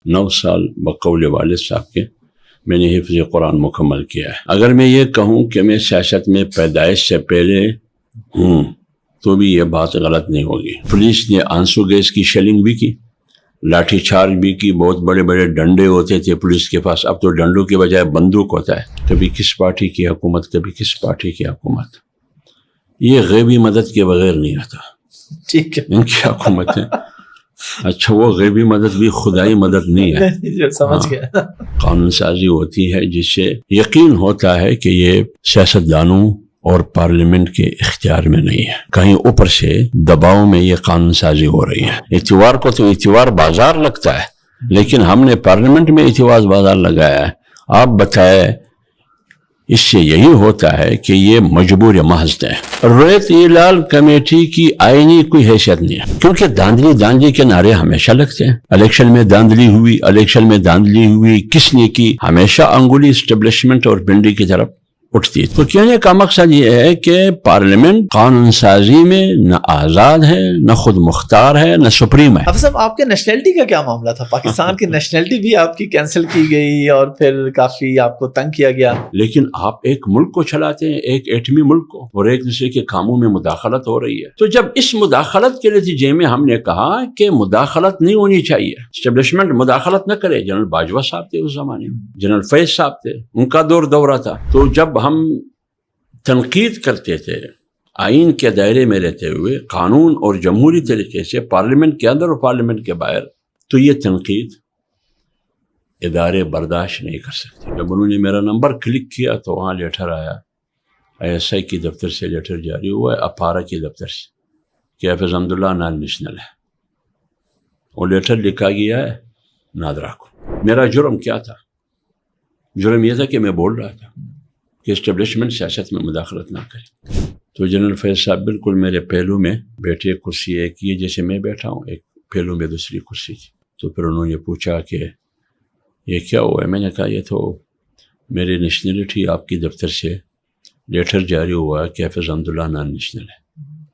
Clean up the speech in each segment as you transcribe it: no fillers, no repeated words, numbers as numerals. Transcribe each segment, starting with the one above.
9 سال بقول والد صاحب کے میں نے حفظ قرآن مکمل کیا ہے۔ اگر میں یہ کہوں کہ میں سیاست میں پیدائش سے پہلے ہوں تو بھی یہ بات غلط نہیں ہوگی۔ پولیس نے آنسو گیس کی شیلنگ بھی کی، لاٹھی چارج بھی کی، بہت بڑے بڑے ڈنڈے ہوتے تھے پولیس کے پاس، اب تو ڈنڈوں کے بجائے بندوق ہوتا ہے۔ کبھی کس پارٹی کی حکومت، کبھی کس پارٹی کی حکومت، یہ غیبی مدد کے بغیر نہیں آتا۔ ٹھیک ہے، ان کی حکومت ہے۔ اچھا، وہ غیبی مدد بھی خدائی مدد نہیں ہے، سمجھ گیا۔ قانون سازی ہوتی ہے جس سے یقین ہوتا ہے کہ یہ سیاستدانوں اور پارلیمنٹ کے اختیار میں نہیں ہے، کہیں اوپر سے دباؤ میں یہ قانون سازی ہو رہی ہے۔ اتوار کو تو اتوار بازار لگتا ہے، لیکن ہم نے پارلیمنٹ میں اتوار بازار لگایا ہے۔ آپ بتائیں، اس سے یہی ہوتا ہے کہ یہ مجبور محض ہے۔ ریت لال کمیٹی کی آئینی کوئی حیثیت نہیں ہے، کیونکہ داندلی داندلی کے نعرے ہمیشہ لگتے ہیں۔ الیکشن میں داندلی ہوئی، الیکشن میں داندلی ہوئی، کس نے کی؟ ہمیشہ انگلی اسٹیبلشمنٹ اور پنڈی کی طرف اٹھتی ہے۔ تو کہنے کا مقصد یہ ہے کہ پارلیمنٹ قانون سازی میں نہ آزاد ہے، نہ خود مختار ہے، نہ سپریم ہے۔ حافظ صاحب، آپ کے نیشنلٹی کا کیا معاملہ تھا؟ پاکستان کی نیشنلٹی بھی آپ کی کینسل کی گئی اور پھر کافی آپ کو تنگ کیا گیا۔ لیکن آپ ایک ملک کو چلاتے ہیں، ایک ایٹمی ملک کو، اور ایک دوسرے کے کاموں میں مداخلت ہو رہی ہے۔ تو جب اس مداخلت کے نتیجے میں ہم نے کہا کہ مداخلت نہیں ہونی چاہیے، اسٹیبلشمنٹ مداخلت نہ کرے۔ جنرل باجوہ صاحب تھے اس زمانے میں، جنرل فیض صاحب تھے، ان کا دورہ تھا۔ تو جب ہم تنقید کرتے تھے آئین کے دائرے میں رہتے ہوئے، قانون اور جمہوری طریقے سے، پارلیمنٹ کے اندر اور پارلیمنٹ کے باہر، تو یہ تنقید ادارے برداشت نہیں کر سکتے۔ جب انہوں نے میرا نمبر کلک کیا تو وہاں لیٹر آیا، ISI کی دفتر سے لیٹر جاری ہوا ہے، اپارا کی دفتر سے، کہ حافظ حمد اللہ نان نیشنل ہے۔ وہ لیٹر لکھا گیا ہے نادرا کو۔ میرا جرم کیا تھا؟ جرم یہ تھا کہ میں بول رہا تھا کہ اسٹیبلشمنٹ سیاست میں مداخلت نہ کرے۔ تو جنرل فیض صاحب بالکل میرے پہلو میں بیٹھے، کرسی ایک یہ جیسے میں بیٹھا ہوں، ایک پہلو میں دوسری کرسی تھی۔ تو پھر انہوں نے پوچھا کہ یہ کیا ہوا ہے؟ میں نے کہا یہ تو میری نیشنلٹی آپ کی دفتر سے لیٹر جاری ہوا ہے کہ حافظ حمد اللہ نان نیشنل ہے۔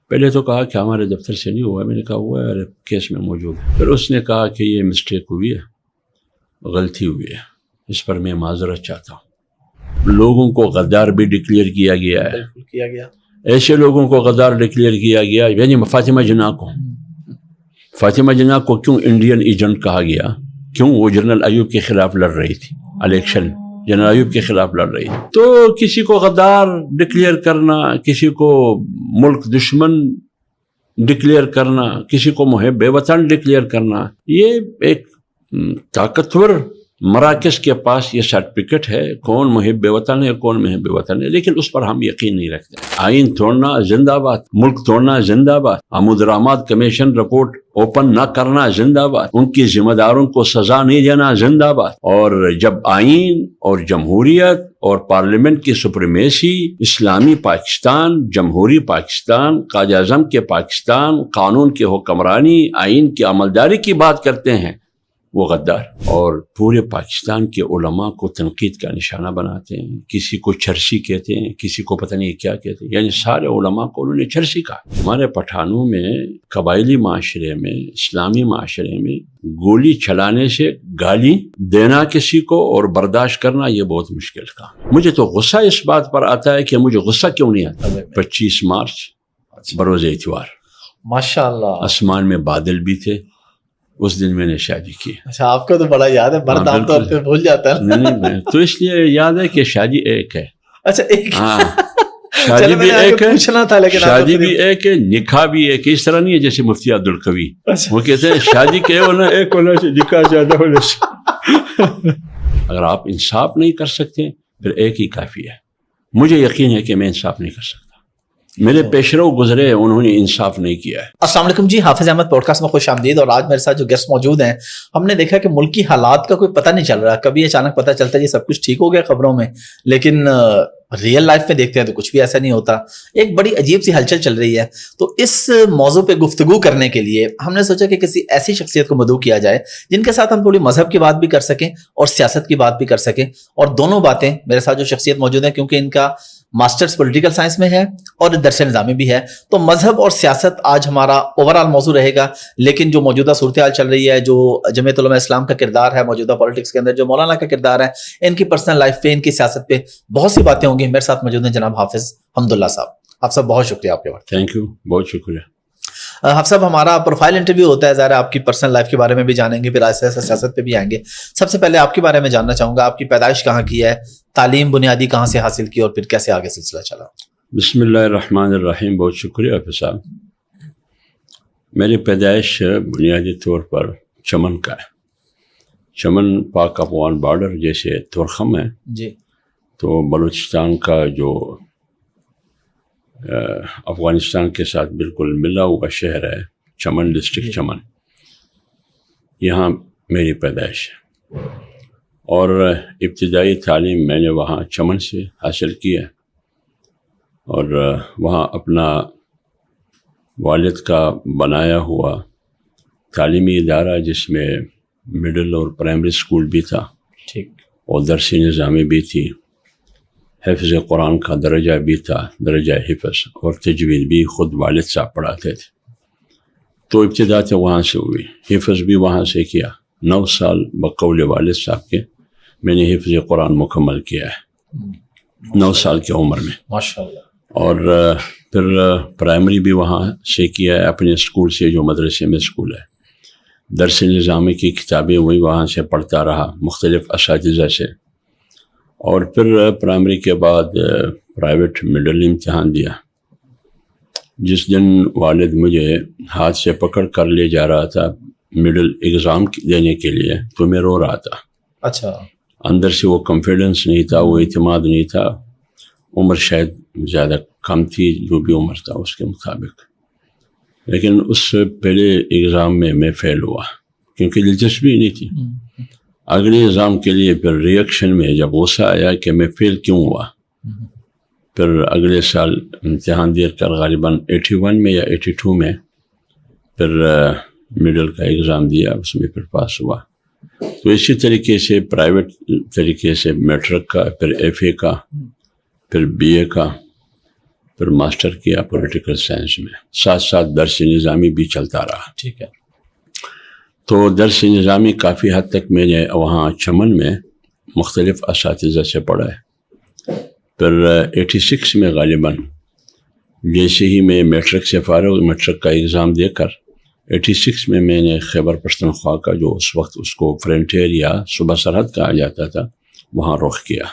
پہلے تو کہا کہ ہمارے دفتر سے نہیں ہوا ہے۔ میں نے کہا ہوا ہے، کیس میں موجود ہے۔ پھر اس نے کہا کہ یہ مسٹیک ہوئی ہے، غلطی ہوئی ہے، اس پر میں معذرت چاہتا ہوں۔ لوگوں کو غدار بھی ڈکلیئر کیا گیا ہے، کیا گیا، ایسے لوگوں کو غدار ڈکلیئر کیا گیا، یعنی فاطمہ جناح کو کیوں انڈین ایجنٹ کہا گیا؟ کیوں؟ وہ جنرل ایوب کے خلاف لڑ رہی تھی الیکشن، جنرل ایوب کے خلاف لڑ رہی تھی۔ تو کسی کو غدار ڈکلیئر کرنا، کسی کو ملک دشمن ڈکلیئر کرنا، کسی کو محب وطن ڈکلیئر کرنا، یہ ایک طاقتور مراکز کے پاس یہ سرٹیفکیٹ ہے کون محب وطن ہے، کون محب وطن ہے، لیکن اس پر ہم یقین نہیں رکھتے۔ آئین توڑنا زندہ باد، ملک توڑنا زندہ باد، عمود رحمات کمیشن رپورٹ اوپن نہ کرنا زندہ باد، ان کی ذمہ داروں کو سزا نہیں دینا زندہ باد۔ اور جب آئین اور جمہوریت اور پارلیمنٹ کی سپریمیسی، اسلامی پاکستان، جمہوری پاکستان، قائد اعظم کے پاکستان، قانون کی حکمرانی، آئین کی عملداری کی بات کرتے ہیں، وہ غدار اور پورے پاکستان کے علماء کو تنقید کا نشانہ بناتے ہیں۔ کسی کو چرسی کہتے ہیں، کسی کو پتہ نہیں کیا کہتے ہیں، یعنی سارے علماء کو انہوں نے چرسی کہا۔ ہمارے پٹھانوں میں، قبائلی معاشرے میں، اسلامی معاشرے میں گولی چلانے سے گالی دینا کسی کو اور برداشت کرنا یہ بہت مشکل کام۔ مجھے تو غصہ اس بات پر آتا ہے کہ مجھے غصہ کیوں نہیں آتا۔ 25 مارچ بروز اتوار، ماشاءاللہ، آسمان میں بادل بھی تھے، اس دن میں نے شادی کی۔ اچھا، آپ کو تو بڑا یاد ہے، مرد عام طور پہ بھول جاتا ہے۔ نہیں، تو اس لیے یاد ہے کہ شادی ایک ہے۔ اچھا، ایک، ہاں، شادی بھی ایک ہے، شادی بھی ہے، ایک ہے، نکاح بھی ایک ہے۔ اس طرح نہیں ہے جیسے مفتی عبدالقوی، وہ کہتے ہیں شادی کے ہونا ایک ہونا سے، نکاح زیادہ ہونا سے۔ اگر آپ انصاف نہیں کر سکتے پھر ایک ہی کافی ہے۔ مجھے یقین ہے کہ میں انصاف نہیں کر سکتا، میرے پیشرو گزرے انہوں نے انصاف نہیں کیا ہے۔ السلام علیکم جی، حافظ احمد پوڈ کاسٹ میں خوش آمدید۔ اور آج میرے ساتھ جو گیسٹ موجود ہیں، ہم نے دیکھا کہ ملکی حالات کا کوئی پتہ نہیں چل رہا، کبھی اچانک پتہ چلتا ہے جی سب کچھ ٹھیک ہو گیا خبروں میں، لیکن ریئل لائف میں دیکھتے ہیں تو کچھ بھی ایسا نہیں ہوتا، ایک بڑی عجیب سی ہلچل چل رہی ہے۔ تو اس موضوع پہ گفتگو کرنے کے لیے ہم نے سوچا کہ کسی ایسی شخصیت کو مدعو کیا جائے جن کے ساتھ ہم تھوڑی مذہب کی بات بھی کر سکیں اور سیاست کی بات بھی کر سکیں، اور دونوں باتیں میرے ساتھ جو شخصیت موجود ہیں، کیونکہ ان کا ماسٹرز پولیٹیکل سائنس میں ہے اور درس نظامی بھی ہے. تو مذہب اور سیاست آج ہمارا اوور آل موضوع رہے گا. لیکن جو موجودہ صورتحال چل رہی ہے, جو جمعیت علماء اسلام کا کردار ہے موجودہ پالیٹکس کے اندر, جو مولانا کا کردار ہے, ان کی پرسنل لائف پہ, ان کی سیاست پہ بہت سی باتیں ہوں گی. میرے ساتھ موجود ہیں جناب حافظ حمداللہ صاحب. آپ سب بہت شکریہ آپ کے وقت. تھینک یو, بہت شکریہ. حافظ صاحب, ہمارا پروفائل انٹرویو ہوتا ہے, ظاہر ہے آپ کی پرسنل لائف کے بارے میں بھی جانیں گے, پھر ایسے ایسے سیاست پہ بھی آئیں گے. سب سے پہلے آپ کے بارے میں جاننا چاہوں گا, آپ کی پیدائش کہاں کی ہے, تعلیم بنیادی کہاں سے حاصل کی, اور پھر کیسے آگے سلسلہ چلا؟ بسم اللہ الرحمن الرحیم. بہت شکریہ حافظ صاحب. میری پیدائش بنیادی طور پر چمن کا ہے. چمن پاک افغان بارڈر جیسے تورخم ہے جی, تو بلوچستان کا جو افغانستان کے ساتھ بالکل ملا ہوا شہر ہے چمن, ڈسٹرکٹ چمن, یہاں میری پیدائش ہے. اور ابتدائی تعلیم میں نے وہاں چمن سے حاصل کی ہے, اور وہاں اپنا والد کا بنایا ہوا تعلیمی ادارہ جس میں مڈل اور پرائمری اسکول بھی تھا, ٹھیک, اور درس نظامی بھی تھی, حفظ قرآن کا درجہ بھی تھا, درجہ حفظ, اور تجوید بھی خود والد صاحب پڑھاتے تھے. تو ابتدا تو وہاں سے ہوئی, حفظ بھی وہاں سے کیا. 9 سال بقول والد صاحب کے میں نے حفظ قرآن مکمل کیا ہے 9 سال کی عمر میں, ماشاءاللہ. اور پھر پرائمری بھی وہاں سے کیا ہے اپنے اسکول سے, جو مدرسے میں اسکول ہے. درس نظامی کی کتابیں وہی وہاں سے پڑھتا رہا مختلف اساتذہ سے. اور پھر پرائمری کے بعد پرائیویٹ مڈل امتحان دیا. جس دن والد مجھے ہاتھ سے پکڑ کر لے جا رہا تھا مڈل ایگزام دینے کے لیے, تو میں رو رہا تھا. اچھا, اندر سے وہ کانفیڈنس نہیں تھا, وہ اعتماد نہیں تھا. عمر شاید زیادہ کم تھی, جو بھی عمر تھا اس کے مطابق. لیکن اس سے پہلے ایگزام میں فیل ہوا کیونکہ دلچسپی نہیں تھی. اگلے ایگزام کے لیے پھر ریئیکشن میں جب غصہ آیا کہ میں فیل کیوں ہوا, پھر اگلے سال امتحان دے کر غالباً 81 میں یا 82 میں پھر مڈل کا ایگزام دیا, اس میں پھر پاس ہوا. تو اسی طریقے سے پرائیویٹ طریقے سے میٹرک کا, پھر ایف اے کا, پھر بی اے کا, پھر ماسٹر کیا پولیٹیکل سائنس میں. ساتھ ساتھ درس نظامی بھی چلتا رہا. ٹھیک ہے. تو درس نظامی کافی حد تک میں نے وہاں چمن میں مختلف اساتذہ سے پڑھا ہے. پھر 86 میں غالباً جیسے ہی میں میٹرک سے فارغ, میٹرک کا ایگزام دے کر 86 میں نے خیبر پختونخوا کا, جو اس وقت اس کو فرنٹیئر یا صوبہ سرحد کہا جاتا تھا, وہاں رخ کیا.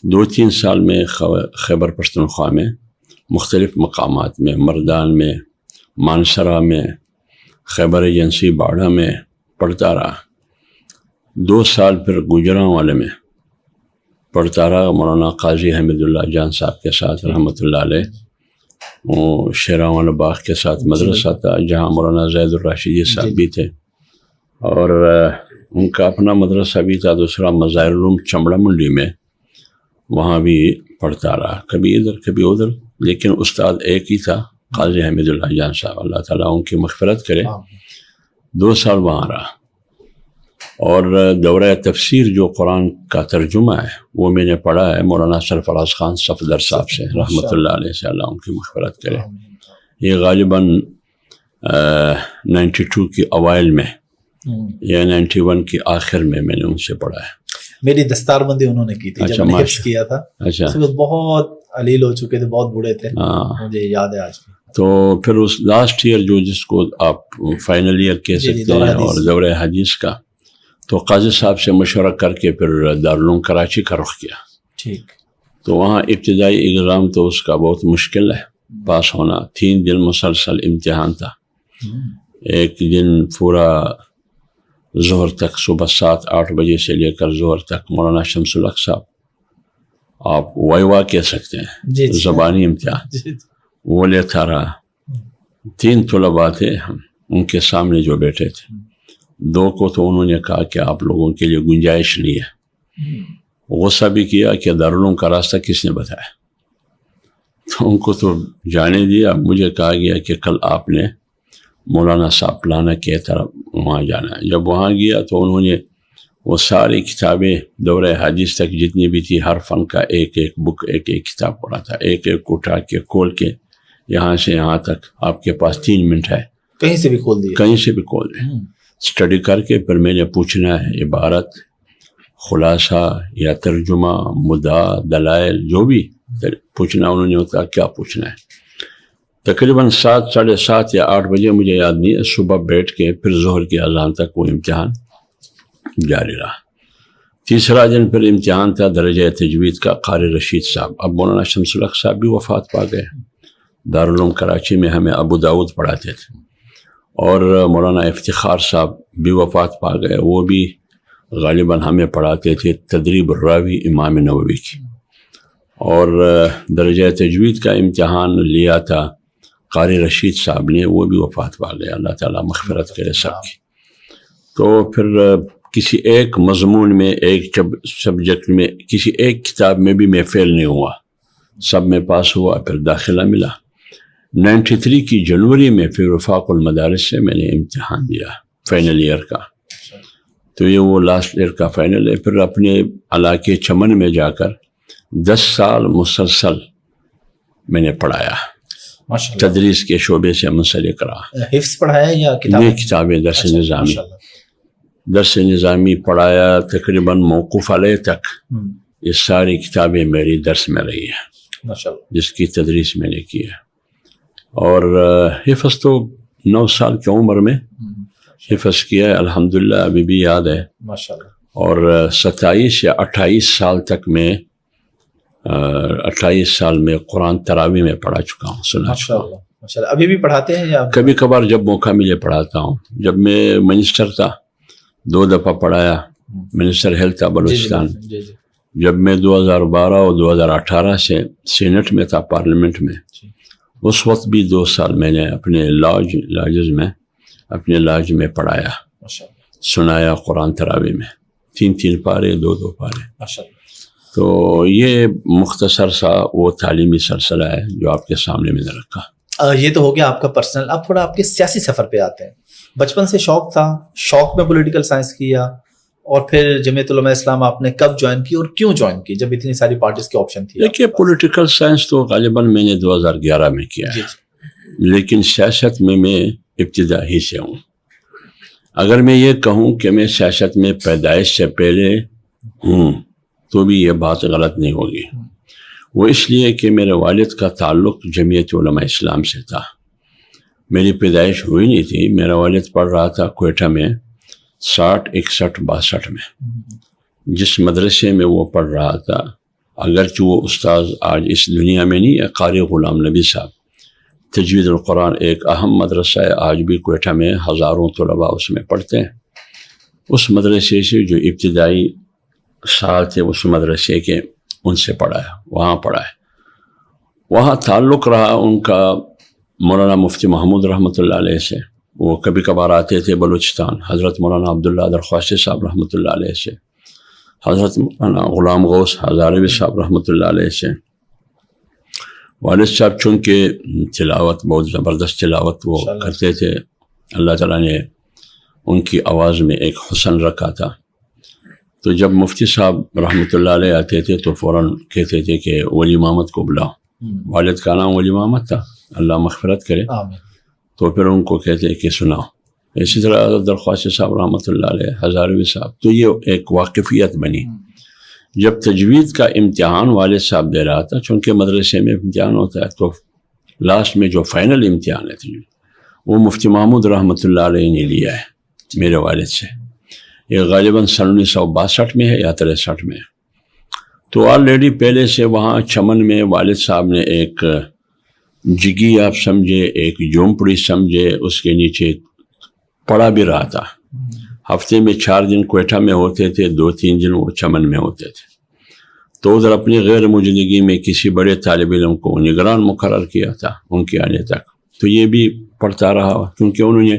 2-3 سال میں خیبر پختونخوا میں مختلف مقامات میں, مردان میں, مانسرا میں, خیبر ایجنسی باڑہ میں پڑھتا رہا. 2 سال پھر گوجرانوالے میں پڑھتا رہا مولانا قاضی حمید اللہ جان صاحب کے ساتھ رحمۃ اللہ علیہ. وہ شیراں باغ کے ساتھ مدرسہ تھا جہاں مولانا زید الراشدی صاحب بھی تھے, اور ان کا اپنا مدرسہ بھی تھا. دوسرا مظاہر العلوم چمڑا منڈی میں, وہاں بھی پڑھتا رہا, کبھی ادھر کبھی ادھر. لیکن استاد ایک ہی تھا, قاضی حمید اللہ جان صاحب, اللہ تعالیٰ ان کی مغفرت کرے. 2 سال وہاں رہا. اور دورہ تفسیر جو قرآن کا ترجمہ ہے وہ میں نے پڑھا ہے مولانا سرفراز خان صفدر صاحب سے رحمۃ اللہ علیہ سے, اللہ ان کی مغفرت کرے. یہ غالباً 92 کی اوائل میں یا 91 کی آخر میں نے ان سے پڑھا ہے. میری دستار بندی انہوں نے کی تھی جب میں نے حفظ کیا تھا. اچھا, بہت علیل ہو چکے تھے, بہت بوڑھے تھے, مجھے یاد ہے آج بھی. تو پھر اس لاسٹ ایئر جو جس کو آپ فائنل ایئر کہہ سکتے ہیں, اور دورہ حدیث کا, تو قاضی صاحب سے مشورہ کر کے پھر دارالعلوم کراچی کا رخ کیا. ٹھیک. تو وہاں ابتدائی ایگزام تو اس کا بہت مشکل ہے پاس ہونا. 3 دن مسلسل امتحان تھا. ایک دن پورا ظہر تک, صبح 7-8 بجے سے لے کر ظہر تک مولانا شمس الحق صاحب, آپ وائوا کہہ سکتے ہیں, زبانی امتحان, وہ لیتا رہا. 3 طلباء تھے ہم, ان کے سامنے جو بیٹھے تھے, 2 کو تو انہوں نے کہا کہ آپ لوگوں کے لیے گنجائش نہیں ہے. غصہ بھی کیا کہ دارالعلوم کا راستہ کس نے بتایا. تو ان کو تو جانے دیا. مجھے کہا گیا کہ کل آپ نے مولانا صاحب پلانا کی طرف وہاں جانا ہے. جب وہاں گیا تو انہوں نے وہ ساری کتابیں دورہ حدیث تک جتنی بھی تھی ہر فن کا ایک ایک بک ایک ایک کتاب پڑھا تھا، ایک ایک اٹھا کے کھول کے یہاں سے یہاں تک آپ کے پاس 3 منٹ ہے، کہیں سے بھی کھول دیے، کہیں سے بھی کھول دیں، اسٹڈی کر کے پھر میں نے پوچھنا ہے عبارت، خلاصہ یا ترجمہ، مدعا، دلائل، جو بھی پوچھنا انہوں نے ہوتا کیا پوچھنا ہے۔ تقریباً 7، 7:30 یا 8 بجے مجھے یاد نہیں ہے، صبح بیٹھ کے پھر ظہر کی اذان تک وہ امتحان جاری رہا۔ تیسرا دن پھر امتحان تھا درجہ تجوید کا، قاری رشید صاحب، اب مولانا شمس الحق صاحب بھی وفات پا گئے، دارالعلوم کراچی میں ہمیں ابو داود پڑھاتے تھے، اور مولانا افتخار صاحب بھی وفات پا گئے، وہ بھی غالباً ہمیں پڑھاتے تھے تدریب الراوی امام نووی کی، اور درجہ تجوید کا امتحان لیا تھا قاری رشید صاحب نے، وہ بھی وفات پا گئے، اللہ تعالیٰ مغفرت کرے سب کی۔ تو پھر کسی ایک مضمون میں، ایک سبجیکٹ میں، کسی ایک کتاب میں بھی میں فیل نہیں ہوا، سب میں پاس ہوا، پھر داخلہ ملا۔ 93 کی جنوری میں پھر وفاق المدارس سے میں نے امتحان دیا فائنل ایئر کا، تو یہ وہ لاسٹ ایئر کا فائنل ہے۔ پھر اپنے علاقے چمن میں جا کر 10 سال مسلسل میں نے پڑھایا، تدریس کے شعبے سے منسلک رہا۔ حفظ پڑھایا یا کتابیں درس نظامی، درس نظامی پڑھایا تقریباً موقوف علیہ تک، یہ ساری کتابیں میری درس میں رہی ہیں جس کی تدریس میں نے کی ہے۔ اور حفظ تو 9 سال کی عمر میں حفظ کیا ہے، الحمدللہ ابھی بھی یاد ہے، اور 27 یا 28 سال تک میں 28 سال میں قرآن تراویح میں پڑھا چکا ہوں، سنا چکا ہوں۔ ابھی بھی پڑھاتے ہیں یا کبھی کبھار جب موقع ملے پڑھاتا ہوں۔ جب میں منسٹر تھا 2 دفعہ پڑھایا، منسٹر ہیلتھ تھا بلوچستان۔ جب میں 2012 اور 2018 سے سینٹ میں تھا، پارلیمنٹ میں، اس وقت بھی 2 سال میں نے اپنے لاج میں پڑھایا، سنایا قرآن تراویح میں، 3 پارے، 2 پارے۔ تو یہ مختصر سا وہ تعلیمی سلسلہ ہے جو آپ کے سامنے میں نے رکھا۔ یہ تو ہو گیا آپ کا پرسنل، اب تھوڑا آپ کے سیاسی سفر پہ آتے ہیں۔ بچپن سے شوق تھا، شوق میں پولیٹیکل سائنس کیا، اور پھر جمعیت علماء اسلام آپ نے کب جوائن کی اور کیوں جوائن کی جب اتنی ساری پارٹیز کے آپشن تھی؟ دیکھیے پولیٹیکل سائنس تو غالباً میں نے 2011 میں کیا ہے، لیکن سیاست میں ابتدا ہی سے ہوں۔ اگر میں یہ کہوں کہ میں سیاست میں پیدائش سے پہلے ہوں تو بھی یہ بات غلط نہیں ہوگی۔ وہ اس لیے کہ میرے والد کا تعلق جمعیت علماء اسلام سے تھا۔ میری پیدائش ہوئی نہیں تھی، میرا والد پڑھ رہا تھا کوئٹہ میں 60، 61، 62 میں، جس مدرسے میں وہ پڑھ رہا تھا، اگرچہ وہ استاذ آج اس دنیا میں نہیں ہے، قاری غلام نبی صاحب، تجوید القرآن ایک اہم مدرسہ ہے، آج بھی کوئٹہ میں ہزاروں طلباء اس میں پڑھتے ہیں۔ اس مدرسے سے جو ابتدائی سال تھے اس مدرسے کے، ان سے پڑھا ہے، وہاں پڑھا ہے، وہاں تعلق رہا ان کا مولانا مفتی محمود رحمۃ اللہ علیہ سے۔ وہ کبھی کبھار آتے تھے بلوچستان، حضرت مولانا عبداللہ درخواست صاحب رحمۃ اللہ علیہ سے، حضرت مولانا غلام غوث ہزاروی صاحب رحمۃ اللہ علیہ سے۔ والد صاحب چونکہ تلاوت بہت زبردست تلاوت وہ کرتے تھے، اللہ تعالیٰ نے ان کی آواز میں ایک حسن رکھا تھا، تو جب مفتی صاحب رحمۃ اللہ علیہ آتے تھے تو فوراً کہتے تھے کہ ولی محمد کو بلاؤ۔ والد کا نام ولی محمد تھا، اللہ مغفرت کرے، تو پھر ان کو کہتے کہ سناؤ۔ اسی طرح حضرت درخواست صاحب رحمۃ اللہ علیہ، ہزاروی صاحب، تو یہ ایک واقفیت بنی۔ جب تجوید کا امتحان والد صاحب دے رہا تھا، چونکہ مدرسے میں امتحان ہوتا ہے، تو لاسٹ میں جو فائنل امتحان ہے تجوید، وہ مفتی محمود رحمۃ اللہ علیہ نے لیا ہے میرے والد سے۔ یہ غالباً 1962 میں ہے یا 63 میں ہے۔ تو آلریڈی پہلے سے وہاں چمن میں والد صاحب نے ایک جگی آپ سمجھے، ایک جھونپڑی سمجھے، اس کے نیچے پڑھا بھی رہا تھا۔ ہفتے میں 4 دن کوئٹہ میں ہوتے تھے، 2-3 دن وہ چمن میں ہوتے تھے۔ تو ادھر اپنی غیر موجودگی میں کسی بڑے طالب علم کو نگران مقرر کیا تھا ان کے آنے تک، تو یہ بھی پڑھتا رہا، کیونکہ انہوں نے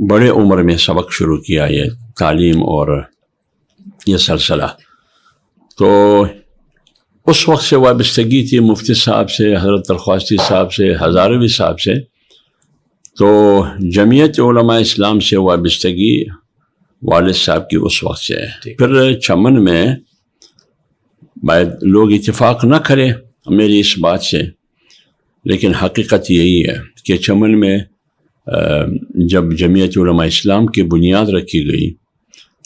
بڑے عمر میں سبق شروع کیا، یہ تعلیم اور یہ سلسلہ۔ تو اس وقت سے وابستگی تھی مفتی صاحب سے، حضرت درخواستی صاحب سے، ہزاروی صاحب سے۔ تو جمعیت علماء اسلام سے وابستگی والد صاحب کی اس وقت سے ہے۔ پھر چمن میں لوگ اتفاق نہ کریں میری اس بات سے، لیکن حقیقت یہی ہے کہ چمن میں جب جمعیت علماء اسلام کی بنیاد رکھی گئی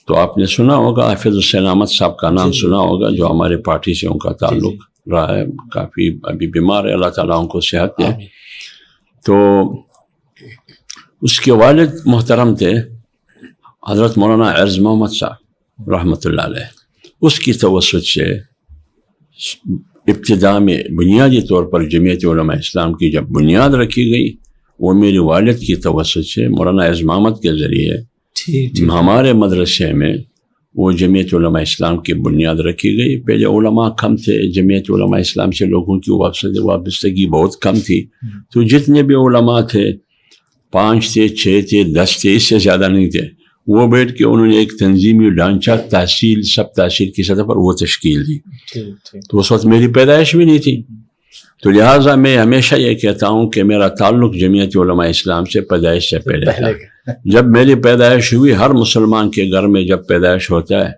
تو آپ نے سنا ہوگا حافظ السلامت صاحب کا نام سنا ہوگا، جو ہمارے پارٹی سے ان کا تعلق رہا ہے، کافی ابھی بیمار ہے، اللہ تعالیٰ ان کو صحت دے۔ تو اس کے والد محترم تھے حضرت مولانا عرض محمد صاحب رحمۃ اللہ علیہ، اس کی توسط سے ابتدا میں بنیادی طور پر جمعیت علماء اسلام کی جب بنیاد رکھی گئی، وہ میرے والد کی توسط سے مولانا عرض محمد کے ذریعے ہمارے مدرسے میں وہ جمعیت علماء اسلام کی بنیاد رکھی گئی۔ پہلے علماء کم تھے، جمعیت علماء اسلام سے لوگوں کی وابستگی بہت کم تھی، تو جتنے بھی علماء تھے 5 تھے، 6 تھے، 10 تھے، اس سے زیادہ نہیں تھے، وہ بیٹھ کے انہوں نے ایک تنظیمی ڈھانچہ تحصیل سب تحصیل کی سطح پر وہ تشکیل دی۔ تو اس وقت میری پیدائش بھی نہیں تھی، تو لہٰذا میں ہمیشہ یہ کہتا ہوں کہ میرا تعلق جمعیت علماء اسلام سے پیدائش سے پہلے تھا۔ جب میری پیدائش ہوئی، ہر مسلمان کے گھر میں جب پیدائش ہوتا ہے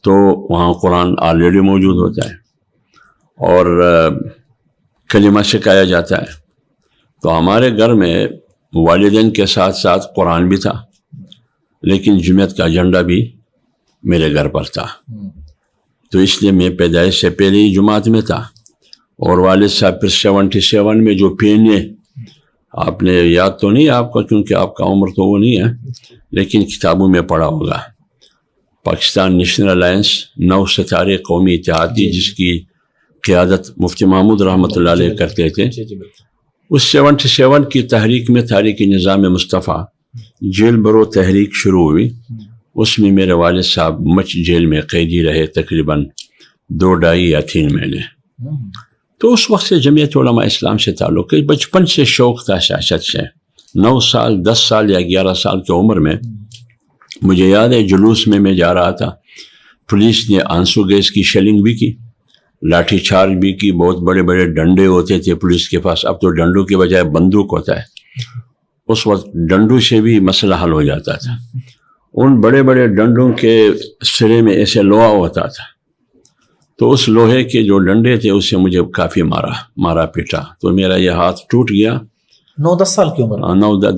تو وہاں قرآن آلریڈی موجود ہوتا ہے اور کلمہ سکھایا جاتا ہے، تو ہمارے گھر میں والدین کے ساتھ ساتھ قرآن بھی تھا، لیکن جمعیت کا ایجنڈا بھی میرے گھر پر تھا، تو اس لیے میں پیدائش سے پہلے ہی جماعت میں تھا۔ اور والد صاحب پھر 77 میں جو پینے، آپ نے یاد تو نہیں آپ کا کیونکہ آپ کا عمر تو وہ نہیں ہے، لیکن کتابوں میں پڑھا ہوگا، پاکستان نیشنل الائنس 9 ستارے قومی اتحادی جس کی قیادت مفتی محمود رحمۃ اللہ علیہ کرتے تھے، اس 77 کی تحریک میں تحریک نظام مصطفیٰ جیل برو تحریک شروع ہوئی، اس میں میرے والد صاحب مچ جیل میں قیدی رہے تقریباً 2 ڈھائی یا 3 مہینے۔ تو اس وقت سے جمعیت علماء اسلام سے تعلق ہے، بچپن سے شوق تھا سیاست سے۔ 9 سال 10 سال یا 11 سال کی عمر میں مجھے یاد ہے جلوس میں جا رہا تھا، پولیس نے آنسو گیس کی شیلنگ بھی کی، لاٹھی چارج بھی کی، بہت بڑے بڑے ڈنڈے ہوتے تھے پولیس کے پاس، اب تو ڈنڈوں کے بجائے بندوق ہوتا ہے، اس وقت ڈنڈوں سے بھی مسئلہ حل ہو جاتا تھا۔ ان بڑے بڑے ڈنڈوں کے سرے میں ایسے لوہا ہوتا تھا، تو اس لوہے کے جو ڈنڈے تھے اس سے مجھے کافی مارا پیٹا، تو میرا یہ ہاتھ ٹوٹ گیا۔ 9-10 سال کی عمر؟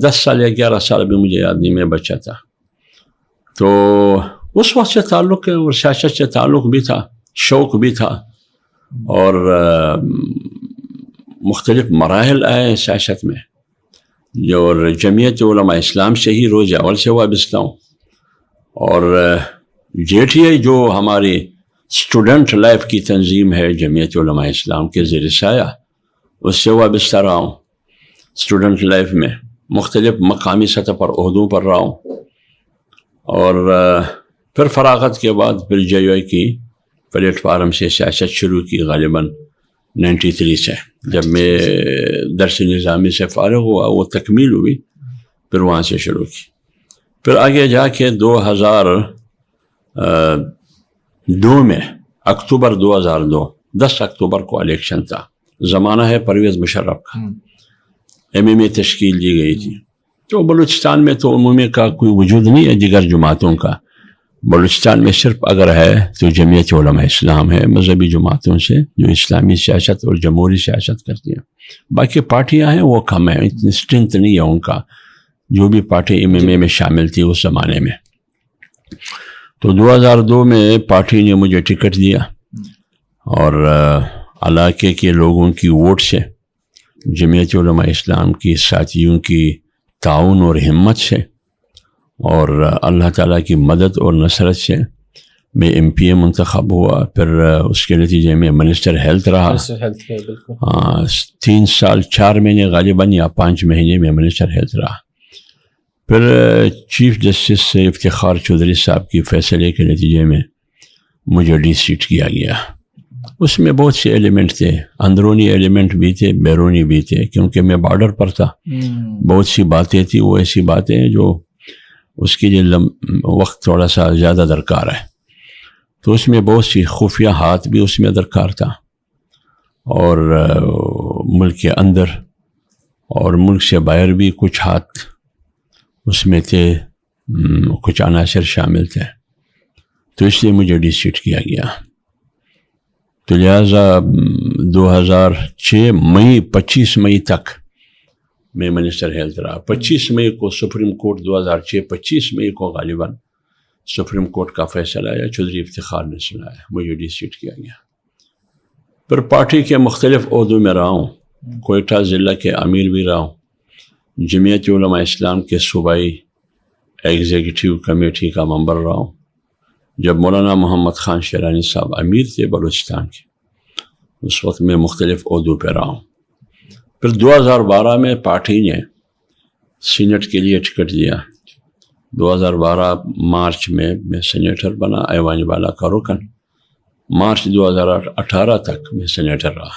10 سال یا 11 سال بھی مجھے یاد نہیں، میں بچہ تھا۔ تو اس وقت سے تعلق ہے، اور سیاست سے تعلق بھی تھا، شوق بھی تھا، اور مختلف مراحل آئے سیاست میں، اور جمعیت علماء اسلام سے ہی روز اول سے وابستہ ہوں، اور JTI جو ہماری اسٹوڈنٹ لائف کی تنظیم ہے جمعیت علماء اسلام کے زیر سایہ، اس سے وابستہ رہا ہوں۔ اسٹوڈنٹ لائف میں مختلف مقامی سطح پر عہدوں پر رہا ہوں، اور پھر فراغت کے بعد پھر JUI کی پلیٹ فارم سے سیاست شروع کی، غالباً 93 سے، جب میں درس نظامی سے فارغ ہوا، وہ تکمیل ہوئی، پھر وہاں سے شروع کی۔ پھر آگے جا کے 2002 میں اکتوبر 2002 10 اکتوبر کو الیکشن تھا، زمانہ ہے پرویز مشرف کا، MMA تشکیل دی گئی تھی۔ تو بلوچستان میں تو عمومی کا کوئی وجود نہیں ہے دیگر جماعتوں کا، بلوچستان میں صرف اگر ہے تو جمعیت علماء اسلام ہے، مذہبی جماعتوں سے جو اسلامی سیاست اور جمہوری سیاست کرتی ہیں۔ باقی پارٹیاں ہیں وہ کم ہیں، اتنی اسٹرینتھ نہیں ہے ان کا، جو بھی پارٹی MMA میں شامل تھی اس زمانے میں۔ تو 2002 میں پارٹی نے مجھے ٹکٹ دیا، اور علاقے کے لوگوں کی ووٹ سے، جمعیت علماء اسلام کی ساتھیوں کی تعاون اور ہمت سے، اور اللہ تعالیٰ کی مدد اور نصرت سے میں MPA منتخب ہوا۔ پھر اس کے نتیجے میں منسٹر ہیلتھ رہا، 3 سال 4 مہینے غالباً یا 5 مہینے میں منسٹر ہیلتھ رہا۔ پھر چیف جسٹس سے افتخار چودھری صاحب کی فیصلے کے نتیجے میں مجھے ڈی سیٹ کیا گیا۔ اس میں بہت سے ایلیمنٹ تھے، اندرونی ایلیمنٹ بھی تھے، بیرونی بھی تھے، کیونکہ میں بارڈر پر تھا، بہت سی باتیں تھیں، وہ ایسی باتیں جو اس کے لیے وقت تھوڑا سا زیادہ درکار ہے، تو اس میں بہت سی خفیہ ہاتھ بھی اس میں درکار تھا، اور ملک کے اندر اور ملک سے باہر بھی کچھ ہاتھ اس میں تھے کچھ عناصر شامل تھے، تو اس لیے مجھے ڈی سیٹ کیا گیا. تو لہٰذا 2006 مئی 25 مئی تک میں منسٹر ہیلتھ رہا. 25 مئی کو سپریم کورٹ 2006 25 مئی کو غالباً سپریم کورٹ کا فیصلہ آیا، چودھری افتخار نے سنایا، مجھے ڈی سیٹ کیا گیا. پھر پارٹی کے مختلف عہدوں میں رہا ہوں. کوئٹہ ضلع کے امیر بھی رہا ہوں، جمعیت علماء اسلام کے صوبائی ایگزیکٹو کمیٹی کا ممبر رہا ہوں جب مولانا محمد خان شیرانی صاحب امیر تھے بلوچستان کے، اس وقت میں مختلف عہدوں پہ رہا ہوں. پھر 2012 میں پارٹی نے سینٹ کے لیے ٹکٹ دیا. 2012 مارچ میں سینیٹر بنا، ایوان بالا کا رکن. مارچ 2018 تک میں سینیٹر رہا.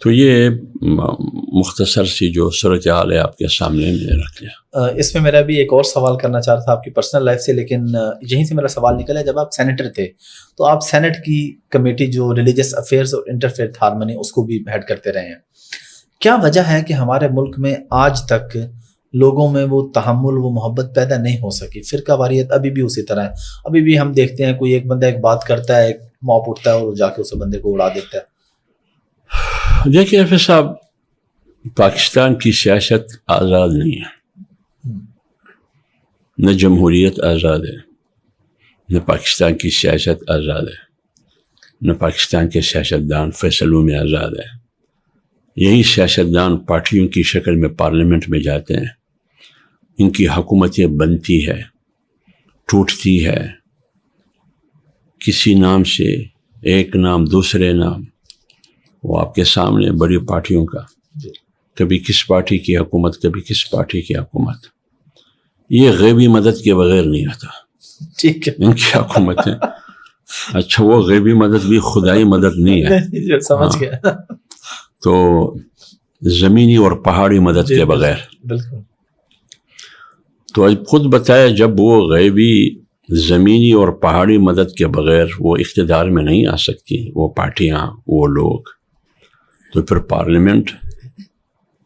تو یہ مختصر سی جو صورتحال ہے آپ کے سامنے میں نے رکھ لیا. اس میں میرا بھی ایک اور سوال کرنا چاہ رہا تھا آپ کی پرسنل لائف سے، لیکن یہیں سے میرا سوال نکلا. جب آپ سینیٹر تھے تو آپ سینٹ کی کمیٹی جو ریلیجس افیئرز اور انٹرفیتھ ہارمنی اس کو بھی ہیڈ کرتے رہے ہیں. کیا وجہ ہے کہ ہمارے ملک میں آج تک لوگوں میں وہ تحمل، وہ محبت پیدا نہیں ہو سکی؟ فرقہ واریت ابھی بھی اسی طرح ہے. ابھی بھی ہم دیکھتے ہیں کوئی ایک بندہ ایک بات کرتا ہے، ایک موپ اٹھتا ہے اور جا کے اس بندے کو اڑا دیتا ہے. دیکھیے حافظ صاحب، پاکستان کی سیاست آزاد نہیں ہے، نہ جمہوریت آزاد ہے، نہ پاکستان کی سیاست آزاد ہے، نہ پاکستان کے سیاستدان فیصلوں میں آزاد ہے. یہی سیاستدان پارٹیوں کی شکل میں پارلیمنٹ میں جاتے ہیں، ان کی حکومتیں بنتی ہے، ٹوٹتی ہے، کسی نام سے ایک نام دوسرے نام. وہ آپ کے سامنے بڑی پارٹیوں کا، کبھی کس پارٹی کی حکومت، کبھی کس پارٹی کی حکومت. یہ غیبی مدد کے بغیر نہیں آتا. ٹھیک ہے، ان کی حکومتیں. اچھا، وہ غیبی مدد بھی خدائی مدد نہیں ہے. سمجھ گیا. تو زمینی اور پہاڑی مدد کے بغیر. بالکل. تو خود بتایا، جب وہ غیبی زمینی اور پہاڑی مدد کے بغیر وہ اقتدار میں نہیں آ سکتی وہ پارٹیاں، وہ لوگ، تو پھر پارلیمنٹ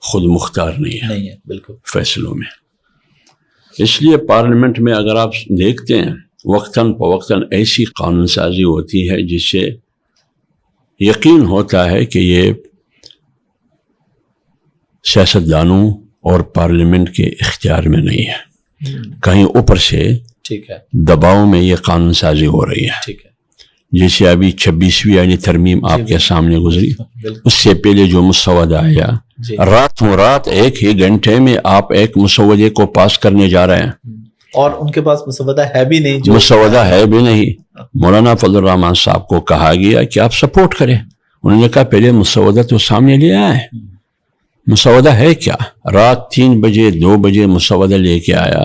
خود مختار نہیں ہے بالکل فیصلوں میں. اس لیے پارلیمنٹ میں اگر آپ دیکھتے ہیں وقتاً فوقتاً ایسی قانون سازی ہوتی ہے جس سے یقین ہوتا ہے کہ یہ سیاستدانوں اور پارلیمنٹ کے اختیار میں نہیں ہے، کہیں اوپر سے ٹھیک ہے دباؤ میں یہ قانون سازی ہو رہی ہے. ٹھیک ہے. جیسے ابھی 26ویں یعنی ترمیم آپ کے سامنے گزری، اس سے پہلے جو مسودہ آیا، راتوں رات ایک ہی گھنٹے میں آپ ایک مسودے کو پاس کرنے جا رہے ہیں، اور ان کے پاس مسودہ ہے بھی نہیں. مسودہ ہے بھی نہیں. مولانا فضل الرحمان صاحب کو کہا گیا کہ آپ سپورٹ کریں. انہوں نے کہا پہلے مسودہ تو سامنے لے آئے. مسودہ ہے کیا؟ رات 3 بجے 2 بجے مسودہ لے کے آیا،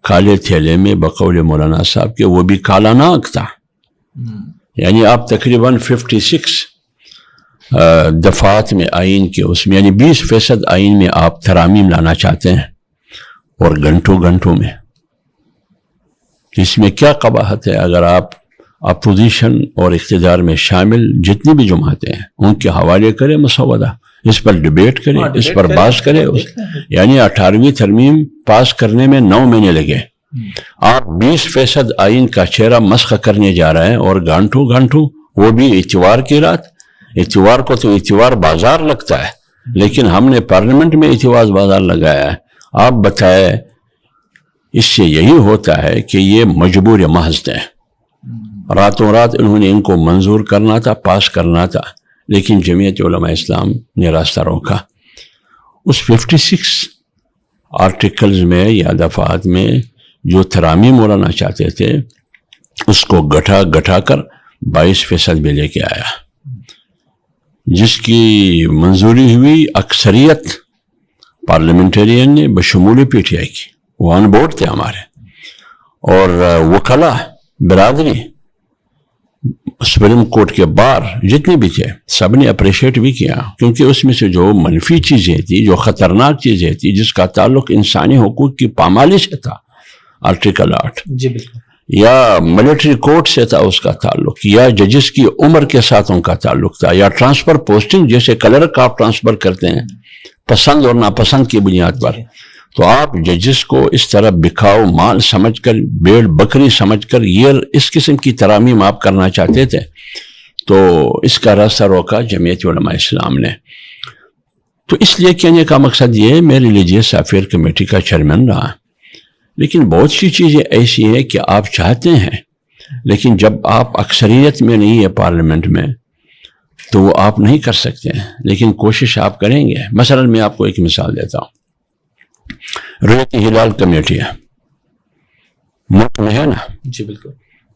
کالے تھیلے میں، بقول مولانا صاحب کے وہ بھی کالا ناک تھا. یعنی آپ تقریباً 56 دفعات میں آئین کے اس میں، یعنی 20% آئین میں آپ ترامیم لانا چاہتے ہیں، اور گھنٹوں میں. اس میں کیا قباحت ہے؟ اگر آپ اپوزیشن اور اقتدار میں شامل جتنی بھی جماعتیں ہیں ان کے حوالے کریں مسودہ، اس پر ڈیبیٹ کریں، اس پر بحث کریں. یعنی 18ویں ترمیم پاس کرنے میں 9 مہینے لگے. آپ 20% آئین کا چہرہ مسخ کرنے جا رہے ہیں، اور گھنٹوں وہ بھی اتوار کی رات. اتوار کو تو اتوار بازار لگتا ہے، لیکن ہم نے پارلیمنٹ میں اتوار بازار لگایا ہے. آپ بتائیں، اس سے یہی ہوتا ہے کہ یہ مجبور محض ہیں. راتوں رات انہوں نے ان کو منظور کرنا تھا، پاس کرنا تھا، لیکن جمعیت علماء اسلام نے راستہ روکا. اس 56 آرٹیکلز میں یا دفعات میں جو ترامیم مولانا چاہتے تھے، اس کو گٹھا کر 22% بھی لے کے آیا، جس کی منظوری ہوئی اکثریت پارلیمنٹرین نے بشمول PTI کی. وہ آن بورڈ تھے ہمارے، اور وکلا برادری سپریم کورٹ کے بار جتنے بھی تھے سب نے اپریشیٹ بھی کیا، کیونکہ اس میں سے جو منفی چیزیں تھیں، جو خطرناک چیزیں تھیں، جس کا تعلق انسانی حقوق کی پامالی سے تھا، آرٹیکل 8 جی بالکل، یا ملٹری کورٹ سے تھا اس کا تعلق، یا ججز کی عمر کے ساتھ ان کا تعلق تھا، یا ٹرانسفر پوسٹنگ، جیسے کلرک آپ ٹرانسفر کرتے ہیں پسند اور ناپسند کی بنیاد پر، تو آپ ججز کو اس طرح بکھاؤ مال سمجھ کر، بیڑ بکری سمجھ کر یہ اس قسم کی ترامیم آپ کرنا چاہتے تھے، تو اس کا راستہ روکا جمعیت علماء اسلام نے۔ تو اس لیے کہنے کا مقصد یہ ہے، میں ریلیجیس افیئر کمیٹی کا چیئرمین رہا، لیکن بہت سی چیزیں ایسی ہیں کہ آپ چاہتے ہیں، لیکن جب آپ اکثریت میں نہیں ہے پارلیمنٹ میں تو وہ آپ نہیں کر سکتے ہیں، لیکن کوشش آپ کریں گے۔ مثلا میں آپ کو ایک مثال دیتا ہوں، رؤیت ہلال کمیٹی ہے ملک میں ہے نا، جی بالکل،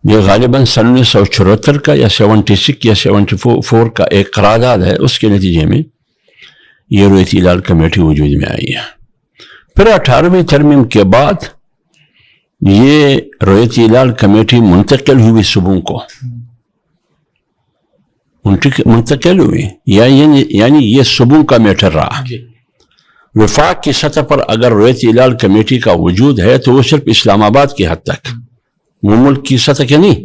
یہ غالباً سن 1974 کا یا 76 یا 74 کا ایک قرارداد ہے، اس کے نتیجے میں یہ رؤیت ہلال کمیٹی وجود میں آئی ہے۔ پھر 18ویں ترمیم کے بعد یہ رؤیت ہلال کمیٹی منتقل ہوئی صوبوں کو، منتقل ہوئی، یعنی یہ صوبوں کا میٹر رہا۔ وفاق کی سطح پر اگر رؤیت ہلال کمیٹی کا وجود ہے تو وہ صرف اسلام آباد کی حد تک، وہ ملک کی سطح کے نہیں۔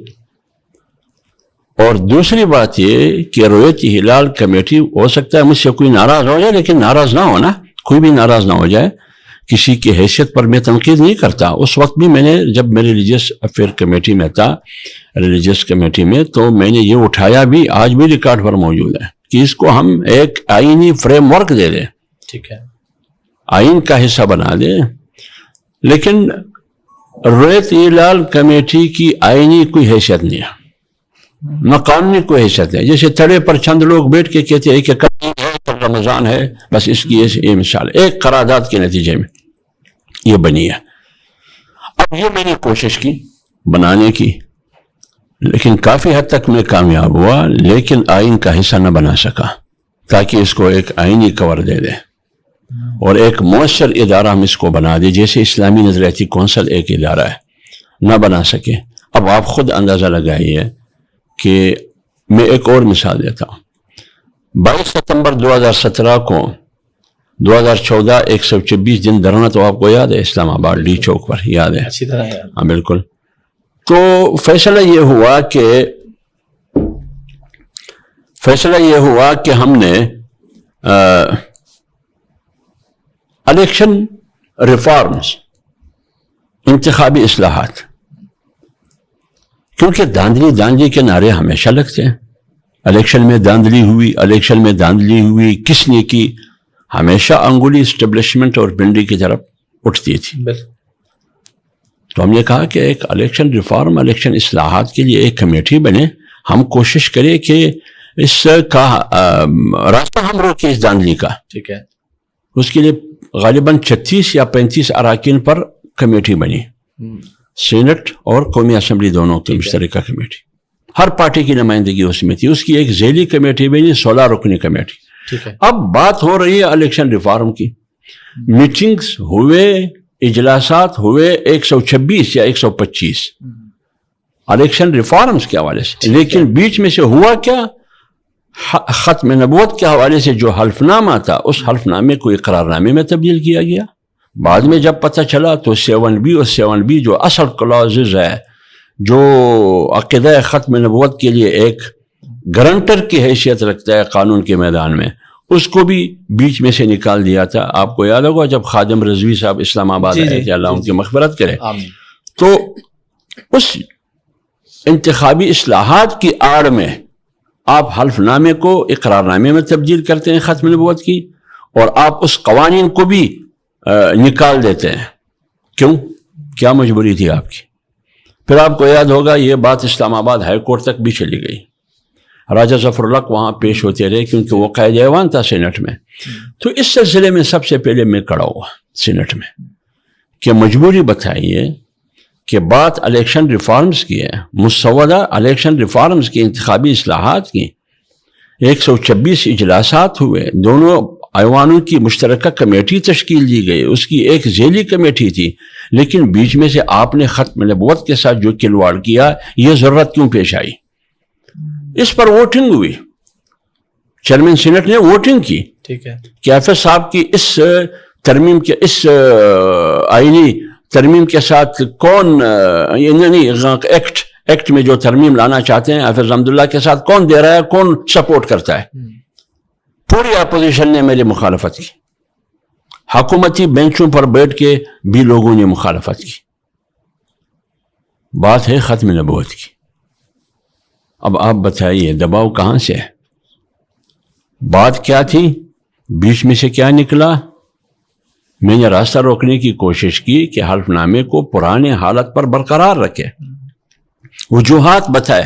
اور دوسری بات یہ کہ رؤیت ہلال کمیٹی، ہو سکتا ہے مجھ سے کوئی ناراض ہو جائے، لیکن ناراض نہ ہونا، کوئی بھی ناراض نہ ہو جائے، کسی کی حیثیت پر میں تنقید نہیں کرتا۔ اس وقت بھی میں نے، جب میں ریلیجیس افیئر کمیٹی میں تھا، ریلیجیس کمیٹی میں، تو میں نے یہ اٹھایا بھی، آج بھی ریکارڈ پر موجود ہے، کہ اس کو ہم ایک آئینی فریم ورک دے دیں، ٹھیک ہے، آئین کا حصہ بنا دیں۔ لیکن رؤیت ہلال کمیٹی کی آئینی کوئی حیثیت نہیں ہے، نہ قانونی کوئی حیثیت ہے۔ جیسے تڑے پر چند لوگ بیٹھ کے کہتے ہیں کہ کل ہے، کل رمضان ہے، بس اس کی یہ مثال ہے، ایک قرارداد کے نتیجے میں یہ بنی ہے۔ اب یہ میں نے کوشش کی بنانے کی، لیکن کافی حد تک میں کامیاب ہوا، لیکن آئین کا حصہ نہ بنا سکا، تاکہ اس کو ایک آئینی کور دے دے اور ایک مؤثر ادارہ ہم اس کو بنا دیں، جیسے اسلامی نظریاتی کونسل ایک ادارہ ہے، نہ بنا سکے۔ اب آپ خود اندازہ لگائیے کہ میں ایک اور مثال دیتا ہوں۔ 22 ستمبر 2017 کو 2014 126 دن دھرنا، تو آپ کو یاد ہے، اسلام آباد ڈی چوک پر، یاد ہے؟ اچھی طرح یاد۔ ہاں بالکل۔ تو فیصلہ یہ ہوا کہ ہم نے الیکشن ریفارمز، انتخابی اصلاحات، کیونکہ داندلی کے نعرے ہمیشہ لگتے ہیں، الیکشن میں داندلی ہوئی، الیکشن میں داندلی ہوئی، کس نے کی، ہمیشہ انگلی اسٹیبلشمنٹ اور پنڈی کی طرف اٹھتی تھی۔ تو ہم نے کہا کہ ایک الیکشن ریفارم، الیکشن اصلاحات کے لیے ایک کمیٹی بنے، ہم کوشش کریں کہ اس کا راستہ ہم روکیں اس داندلی کا۔ ٹھیک ہے، اس کے لیے غالباً 36 یا 35 اراکین پر کمیٹی بنی، سینٹ اور قومی اسمبلی دونوں کی مشترکہ کمیٹی، ہر پارٹی کی نمائندگی اس میں تھی۔ اس کی ایک ذیلی کمیٹی بنی، 16 رکنی کمیٹی۔ ٹھیک ہے، اب بات ہو رہی ہے الیکشن ریفارم کی، میٹنگز ہوئے، اجلاسات ہوئے 126 یا 125 الیکشن ریفارمز کے حوالے سے، لیکن بیچ میں سے ہوا کیا، ختم نبوت کے حوالے سے جو حلف نامہ تھا، اس حلف نامے کو اقرار نامے میں تبدیل کیا گیا۔ بعد میں جب پتہ چلا تو 7B اور 7B جو اصل کلازز ہے، جو عقیدہ ختم نبوت کے لیے ایک گارنٹر کی حیثیت رکھتا ہے قانون کے میدان میں، اس کو بھی بیچ میں سے نکال دیا تھا۔ آپ کو یاد ہوگا جب خادم رضوی صاحب اسلام آباد آئے تھے، اللہ ان کی مغفرت کرے، تو اس انتخابی اصلاحات کی آڑ میں آپ حلف نامے کو اقرار نامے میں تبدیل کرتے ہیں ختم نبوت کی، اور آپ اس قوانین کو بھی نکال دیتے ہیں۔ کیوں؟ کیا مجبوری تھی آپ کی؟ پھر آپ کو یاد ہوگا یہ بات اسلام آباد ہائی کورٹ تک بھی چلی گئی، راجہ ظفر الحق وہاں پیش ہوتے رہے، کیونکہ وہ قائد ایوان تھا سینٹ میں۔ تو اس سلسلے میں سب سے پہلے میں کھڑا ہوا سینٹ میں کہ مجبوری بتائیے کہ بات الیکشن ریفارمز کی ہے، مسودہ الیکشن ریفارمز کی، انتخابی اصلاحات کی، 126 اجلاسات ہوئے، دونوں ایوانوں کی مشترکہ کمیٹی تشکیل دی گئی، اس کی ایک ذیلی کمیٹی تھی، لیکن بیچ میں سے آپ نے ختم نبوت کے ساتھ جو کھلواڑ کیا، یہ ضرورت کیوں پیش آئی؟ اس پر ووٹنگ ہوئی، چیئرمین سینٹ نے ووٹنگ کی، ٹھیک ہے، کہ حافظ صاحب کی اس ترمیم کے، اس آئینی ترمیم کے ساتھ کون، یعنی ایکٹ میں جو ترمیم لانا چاہتے ہیں حافظ حمداللہ کے ساتھ کون دے رہا ہے، کون سپورٹ کرتا ہے؟ پوری اپوزیشن نے میری مخالفت کی، حکومتی بینچوں پر بیٹھ کے بھی لوگوں نے مخالفت کی. بات ہے ختم نبوت کی. اب آپ بتائیے دباؤ کہاں سے ہے؟ بات کیا تھی؟ بیچ میں سے کیا نکلا؟ میں نے راستہ روکنے کی کوشش کی کہ حلف نامے کو پرانے حالت پر برقرار رکھے، وجوہات بتائے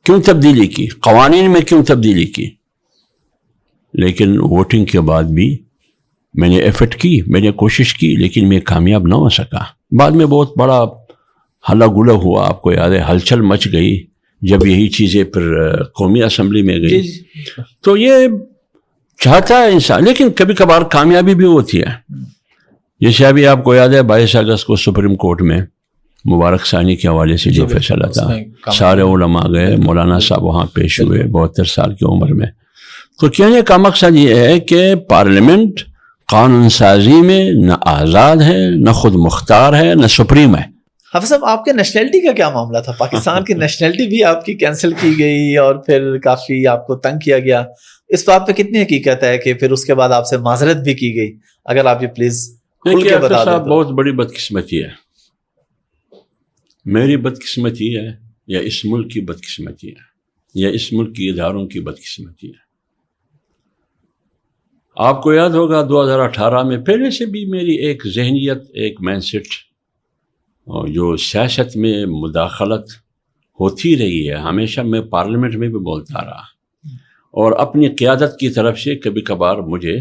کیوں تبدیلی کی، قوانین میں کیوں تبدیلی کی. لیکن ووٹنگ کے بعد بھی میں نے ایفرٹ کی، میں نے کوشش کی، لیکن میں کامیاب نہ ہو سکا. بعد میں بہت بڑا ہلا گلا ہوا، آپ کو یاد ہے، ہلچل مچ گئی جب یہی چیزیں پھر قومی اسمبلی میں گئی. تو یہ چاہتا ہے انسان، لیکن کبھی کبھار کامیابی بھی ہوتی ہے. جیسے ابھی آپ کو یاد ہے 22 اگست کو سپریم کورٹ میں مبارک ثانی کے حوالے سے جو فیصلہ تھا، سارے علماء گئے، مولانا صاحب وہاں پیش ہوئے 72 سال کی عمر میں. تو کہنے کا مقصد یہ ہے کہ پارلیمنٹ قانون سازی میں نہ آزاد ہے، نہ خود مختار ہے، نہ سپریم ہے. حافظ صاحب آپ کے نیشنلٹی کا کیا معاملہ تھا؟ پاکستان کی نیشنلٹی بھی آپ کی کینسل کی گئی اور پھر کافی آپ کو تنگ کیا گیا. اس بات پہ کتنی حقیقت ہے کہ پھر اس کے بعد آپ سے معذرت بھی کی گئی؟ اگر آپ یہ پلیز کھل کے بتا دیں. بہت بڑی بدقسمتی ہے، میری بدقسمتی ہے یا اس ملک کی بدقسمتی ہے یا اس ملک کی اداروں کی بدقسمتی ہے. آپ کو یاد ہوگا 2018 میں پہلے سے بھی میری ایک ذہنیت، ایک مائنڈ سیٹ جو سیاست میں مداخلت ہوتی رہی ہے. ہمیشہ میں پارلیمنٹ میں بھی بولتا رہا اور اپنی قیادت کی طرف سے کبھی کبھار مجھے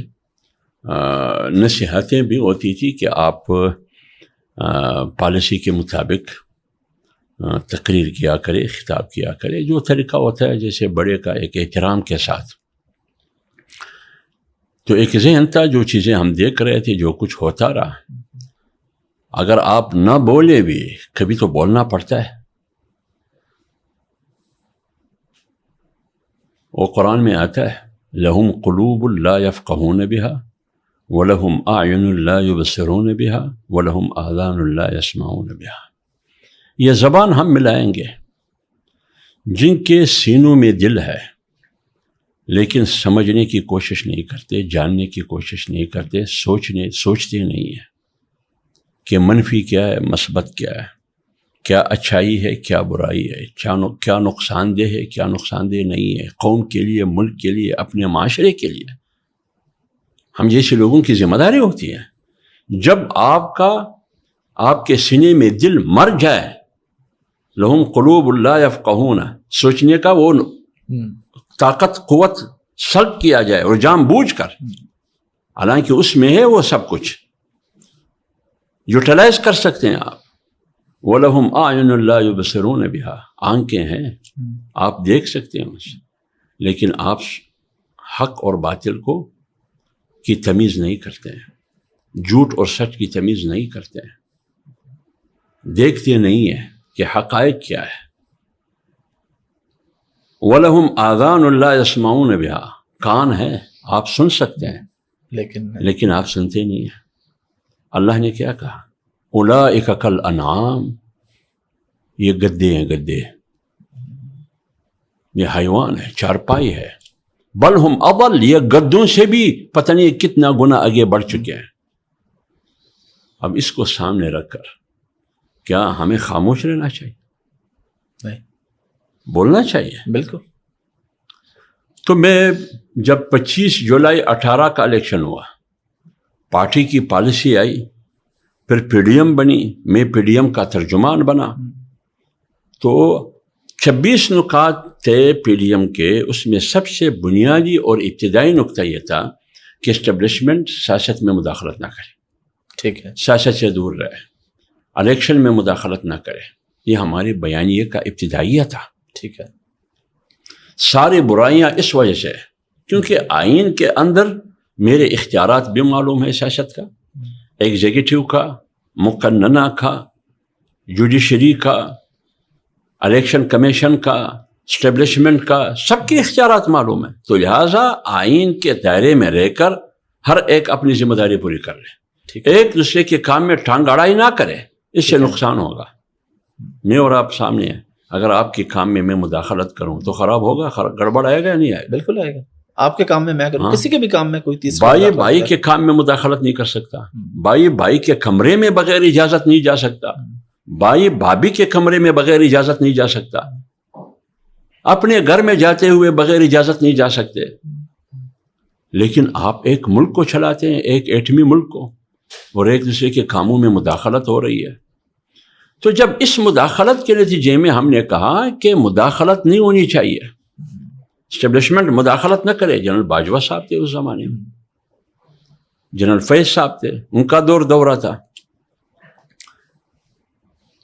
نصیحتیں بھی ہوتی تھی کہ آپ پالیسی کے مطابق تقریر کیا کرے، خطاب کیا کرے، جو طریقہ ہوتا ہے جیسے بڑے کا، ایک احترام کے ساتھ. تو ایک ذہن تھا، جو چیزیں ہم دیکھ رہے تھے، جو کچھ ہوتا رہا. اگر آپ نہ بولے بھی کبھی تو بولنا پڑتا ہے. وہ قرآن میں آتا ہے لہم قلوب لا یفقہون بہا ولہم اعین لا یبصرون بہا ولہم آذان لا یسمعون بہا. یہ زبان ہم ملائیں گے جن کے سینوں میں دل ہے لیکن سمجھنے کی کوشش نہیں کرتے، جاننے کی کوشش نہیں کرتے، سوچتے نہیں ہیں کہ منفی کیا ہے، مثبت کیا ہے، کیا اچھائی ہے، کیا برائی ہے، کیا نقصان دہ ہے، کیا نقصان دہ نہیں ہے، قوم کے لیے، ملک کے لیے، اپنے معاشرے کے لیے. ہم جیسے لوگوں کی ذمہ داری ہوتی ہے. جب آپ کے سینے میں دل مر جائے، لہم قلوب لا یفقہون، سوچنے کا وہ طاقت، قوت سلب کیا جائے اور جان بوجھ کر، حالانکہ اس میں ہے وہ سب کچھ یوٹیلائز کر سکتے ہیں آپ. وَلَهُمْ أَعْيُنٌ لَا يُبْصِرُونَ بِهَا، آنکھیں ہیں، آپ دیکھ سکتے ہیں اسے، لیکن آپ حق اور باطل کی تمیز نہیں کرتے ہیں، جھوٹ اور سچ کی تمیز نہیں کرتے ہیں، دیکھتے نہیں ہیں کہ حقائق کیا ہے. وَلَهُمْ آذَانٌ لَا يَسْمَعُونَ بِهَا، کان ہے، آپ سن سکتے ہیں لیکن آپ سنتے نہیں ہیں. اللہ نے کیا کہا؟ اولئک کالانعام، یہ گدے ہیں، گدے، یہ حیوان ہے، چارپائی ہے. بل ہم اضل، یہ گدوں سے بھی پتہ نہیں کتنا گنا آگے بڑھ چکے ہیں. اب اس کو سامنے رکھ کر کیا ہمیں خاموش رہنا چاہیے؟ نہیں، بولنا چاہیے. بالکل. تو میں جب 25 جولائی 18 کا الیکشن ہوا، پارٹی کی پالیسی آئی، پھر پی ڈی ایم بنی، میں پی ڈی ایم کا ترجمان بنا، تو 26 نکات تھے پی ڈی ایم کے. اس میں سب سے بنیادی اور ابتدائی نقطہ یہ تھا کہ اسٹیبلشمنٹ سیاست میں مداخلت نہ کرے، ٹھیک ہے، سیاست سے دور رہے، الیکشن میں مداخلت نہ کرے. یہ ہمارے بیانیے کا ابتدائیہ تھا. ٹھیک ہے. ساری برائیاں اس وجہ سے کیونکہ آئین کے اندر میرے اختیارات بھی معلوم ہے، سیاست کا، ایگزیکٹو کا، مقننہ کا، جوڈیشری کا، الیکشن کمیشن کا، اسٹیبلشمنٹ کا، سب کے اختیارات معلوم ہیں. تو لہٰذا آئین کے دائرے میں رہ کر ہر ایک اپنی ذمہ داری پوری کر لے، ایک دوسرے کے کام میں ٹانگ اڑائی نہ کرے، اس سے نقصان ہوگا. میں اور آپ سامنے ہیں، اگر آپ کے کام میں مداخلت کروں تو خراب ہوگا، گڑبڑ آئے گا یا نہیں آئے گا؟ بالکل آئے گا. آپ کے کام میں میں کروں، کسی کے بھی کام میں کوئی تیسرا بھائی بھائی کے کام میں مداخلت نہیں کر سکتا، بھائی بھائی کے کمرے میں بغیر اجازت نہیں جا سکتا، بھائی بھابھی کے کمرے میں بغیر اجازت نہیں جا سکتا، اپنے گھر میں جاتے ہوئے بغیر اجازت نہیں جا سکتے. لیکن آپ ایک ملک کو چلاتے ہیں، ایک ایٹمی ملک کو، اور ایک دوسرے کے کاموں میں مداخلت ہو رہی ہے. تو جب اس مداخلت کے نتیجے میں ہم نے کہا کہ مداخلت نہیں ہونی چاہیے، اسٹیبلشمنٹ مداخلت نہ کرے. جنرل باجوہ صاحب تھے اس زمانے میں، جنرل فیض صاحب تھے، ان کا دورہ تھا.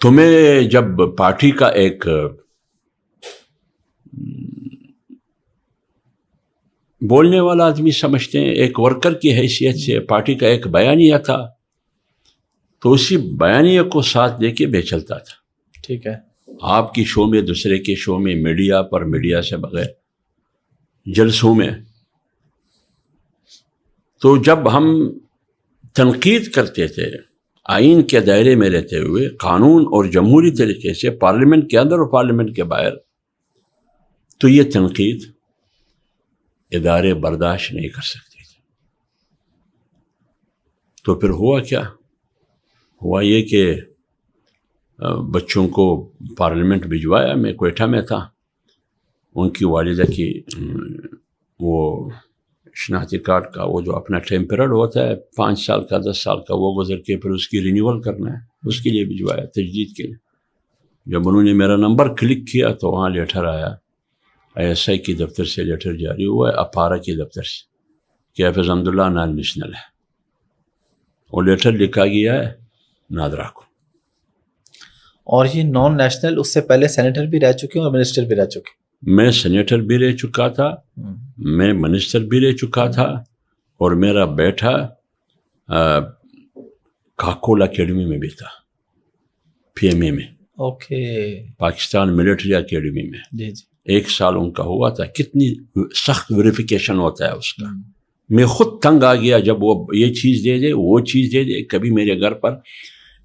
تمہیں جب پارٹی کا ایک بولنے والا آدمی سمجھتے ہیں، ایک ورکر کی حیثیت سے پارٹی کا ایک بیانیہ تھا، تو اسی بیانیہ کو ساتھ دے کے بے چلتا تھا. ٹھیک ہے. آپ کی شو میں، دوسرے کے شو میں، میڈیا پر، میڈیا سے بغیر، جلسوں میں. تو جب ہم تنقید کرتے تھے آئین کے دائرے میں رہتے ہوئے، قانون اور جمہوری طریقے سے، پارلیمنٹ کے اندر اور پارلیمنٹ کے باہر، تو یہ تنقید ادارے برداشت نہیں کر سکتے تھے. تو پھر ہوا کیا؟ ہوا یہ کہ بچوں کو پارلیمنٹ بھجوایا. میں کوئٹہ میں تھا. ان کی والدہ کی وہ شناختی کارڈ کا وہ جو اپنا ٹائم پیریڈ ہوتا ہے 5 سال کا 10 سال کا، وہ گزر کے پھر اس کی رینیول کرنا ہے، اس کے لیے بھجوایا، تجدید کے لیے. جب انہوں نے میرا نمبر کلک کیا تو وہاں لیٹر آیا، ISI کی دفتر سے لیٹر جاری ہوا ہے، اپارا کی دفتر سے، کہ حافظ حمد اللہ نان نیشنل ہے. اور لیٹر لکھا گیا ہے نادرا کو. اور یہ نان نیشنل اس سے پہلے سینیٹر بھی رہ چکے ہیں اور منسٹر بھی رہ چکے ہیں. میں سینیٹر بھی رہ چکا تھا، میں منسٹر بھی رہ چکا تھا، اور میرا بیٹا کاکول اکیڈمی میں بھی تھا، PMA میں. اوکے. پاکستان ملٹری اکیڈمی میں. جی جی. 1 سال ان کا ہوا تھا. کتنی سخت ویریفیکیشن ہوتا ہے اس کا. میں خود تنگ آ گیا جب وہ یہ چیز دے دے، وہ چیز دے دے. کبھی میرے گھر پر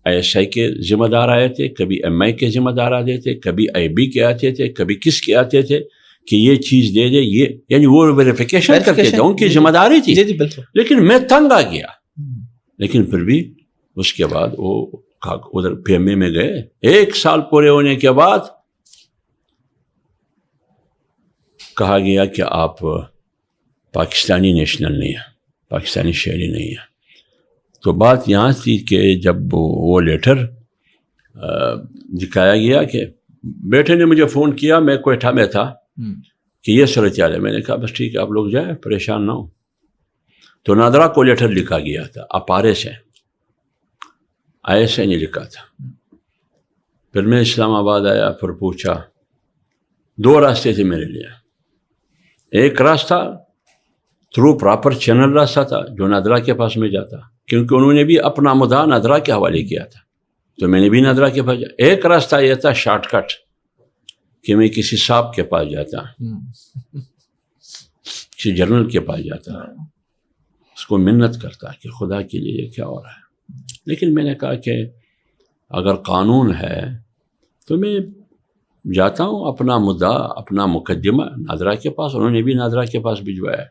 ISI کے ذمہ دار آئے تھے، کبھی MI کے ذمہ دار آتے تھے، کبھی IB کے آتے تھے، کبھی کس کے آتے تھے کہ یہ چیز دے دے. یہ یعنی وہ ویریفیکیشن کرتے تھے، ان کی ذمہ داری تھی. لیکن میں تنگ آ گیا. لیکن پھر بھی اس کے بعد وہ ادھر PMA میں گئے. 1 سال پورے ہونے کے بعد کہا گیا کہ آپ پاکستانی نیشنل نہیں ہیں، پاکستانی شہری نہیں ہیں. تو بات یہاں تھی کہ جب وہ لیٹر دکھایا گیا کہ بیٹے نے مجھے فون کیا، میں کوئٹہ میں تھا، کہ یہ صورتحال ہے. میں نے کہا بس ٹھیک ہے، آپ لوگ جائیں، پریشان نہ ہو. تو نادرا کو لیٹر لکھا گیا تھا اپارے سے، ISI نے لکھا تھا. پھر میں اسلام آباد آیا، پھر پوچھا. 2 راستے تھے میرے لیے. ایک راستہ تھرو پراپر چینل راستہ تھا جو نادرا کے پاس میں جاتا، کیونکہ انہوں نے بھی اپنا مدعا نادرا کے حوالے کیا تھا، تو میں نے بھی نادرا کے پاس. ایک راستہ یہ تھا شارٹ کٹ، کہ میں کسی صاحب کے پاس جاتا، کسی جنرل کے پاس جاتا، اس کو منت کرتا کہ خدا کے لیے یہ کیا ہو رہا ہے. لیکن میں نے کہا کہ اگر قانون ہے تو میں جاتا ہوں، اپنا مدعا، اپنا مقدمہ نادرا کے پاس. انہوں نے بھی نادرا کے پاس بھجوایا،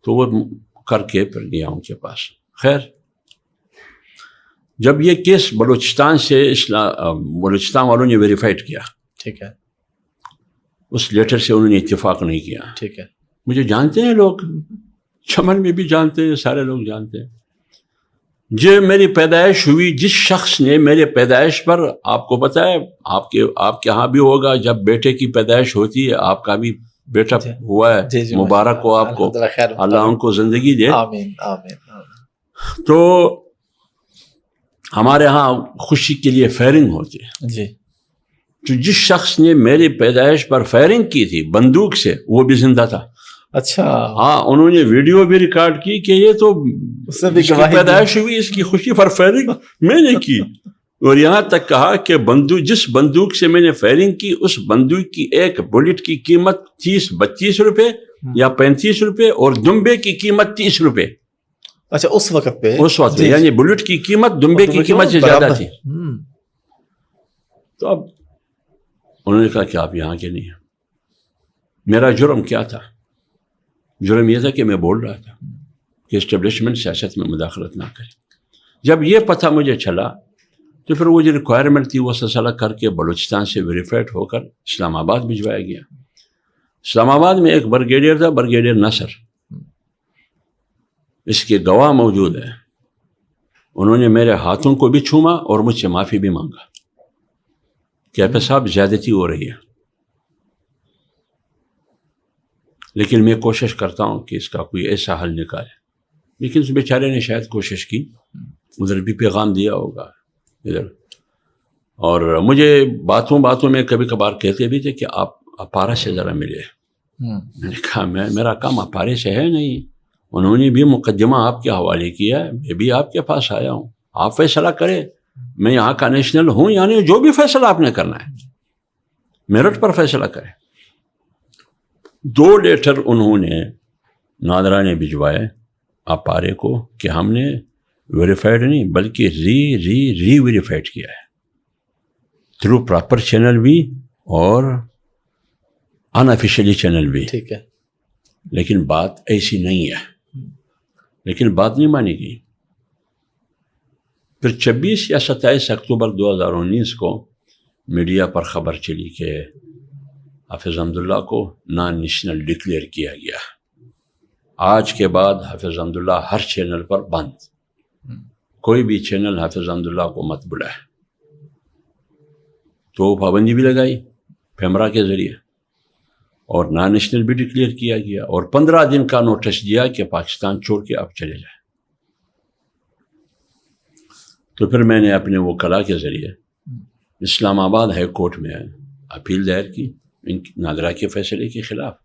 تو وہ کر کے پھر گیا ان کے پاس. خیر، جب یہ کیس بلوچستان سے بلوچستان والوں نے ویریفائڈ کیا، ٹھیک ہے، اس لیٹر سے انہوں نے اتفاق نہیں کیا. ٹھیک ہے. مجھے جانتے ہیں لوگ، چمن میں بھی جانتے ہیں، سارے لوگ جانتے ہیں. جو میری پیدائش ہوئی، جس شخص نے میرے پیدائش پر، آپ کو پتہ ہے، آپ کے ہاں بھی ہوگا، جب بیٹے کی پیدائش ہوتی ہے، آپ کا بھی بیٹا ہوا ہے، مبارک ہو آپ کو، اللہ ان کو زندگی دے. آمین آمین. تو ہمارے ہاں خوشی کے لیے فائرنگ ہوتی ہے. جی. تو جس شخص نے میری پیدائش پر فائرنگ کی تھی بندوق سے، وہ بھی زندہ تھا. اچھا. ہاں، انہوں نے ویڈیو بھی ریکارڈ کی کہ یہ تو اس کی پیدائش ہوئی، اس کی خوشی پر فائرنگ میں نے کی. اور یہاں تک کہا کہ جس بندوق سے میں نے فائرنگ کی، اس بندوق کی ایک بلٹ کی قیمت 32 روپے یا 35 روپے، اور دمبے کی قیمت 30 روپے. اچھا، اس وقت پہ، اس وقت یعنی بلٹ کی قیمت دمبے کی قیمت سے زیادہ تھی. تو اب انہوں نے کہا کہ آپ یہاں کے نہیں ہیں. میرا جرم کیا تھا؟ جرم یہ تھا کہ میں بول رہا تھا کہ اسٹیبلشمنٹ سیاست میں مداخلت نہ کرے. جب یہ پتہ مجھے چلا تو پھر وہ جو ریکوائرمنٹ تھی وہ سلسلہ کر کے بلوچستان سے ویریفائڈ ہو کر اسلام آباد بھجوایا گیا. اسلام آباد میں ایک برگیڈیئر تھا، برگیڈیئر نصر، اس کے گواہ موجود ہے. انہوں نے میرے ہاتھوں کو بھی چھوما اور مجھ سے معافی بھی مانگا کہ آپ صاحب زیادتی ہو رہی ہے، لیکن میں کوشش کرتا ہوں کہ اس کا کوئی ایسا حل نکالے. لیکن اس بیچارے نے شاید کوشش کی، ادھر بھی پیغام دیا ہوگا ادھر. اور مجھے باتوں میں کبھی کبھار کہتے بھی تھے کہ آپ اپارہ سے ذرا ملے. میں نے کہا میرا کام اپارے سے ہے نہیں. انہوں نے بھی مقدمہ آپ کے حوالے کیا ہے، میں بھی آپ کے پاس آیا ہوں، آپ فیصلہ کریں. میں یہاں کا نیشنل ہوں، یعنی جو بھی فیصلہ آپ نے کرنا ہے میرٹ پر فیصلہ کریں. 2 لیٹر انہوں نے نادرا نے بھجوائے اپارے کو کہ ہم نے ویریفائڈ نہیں بلکہ ری ویریفائڈ کیا ہے تھرو پراپر چینل بھی اور ان آفیشیلی چینل بھی. ٹھیک ہے. لیکن بات ایسی نہیں ہے، لیکن بات نہیں مانی گئی. پھر 26 یا 27 اکتوبر 2019 کو میڈیا پر خبر چلی کہ حافظ حمداللہ کو نان نیشنل ڈکلیئر کیا گیا. آج کے بعد حافظ حمداللہ ہر چینل پر بند، کوئی بھی چینل حافظ حمداللہ کو مت بلائے. تو پابندی بھی لگائی پیمرا کے ذریعے اور نان نیشنل بھی ڈکلیئر کیا گیا اور 15 دن کا نوٹس دیا کہ پاکستان چھوڑ کے آپ چلے جائیں. تو پھر میں نے اپنے وکلاء کے ذریعے اسلام آباد ہائی کورٹ میں اپیل دائر کی نادرا کے فیصلے کے خلاف.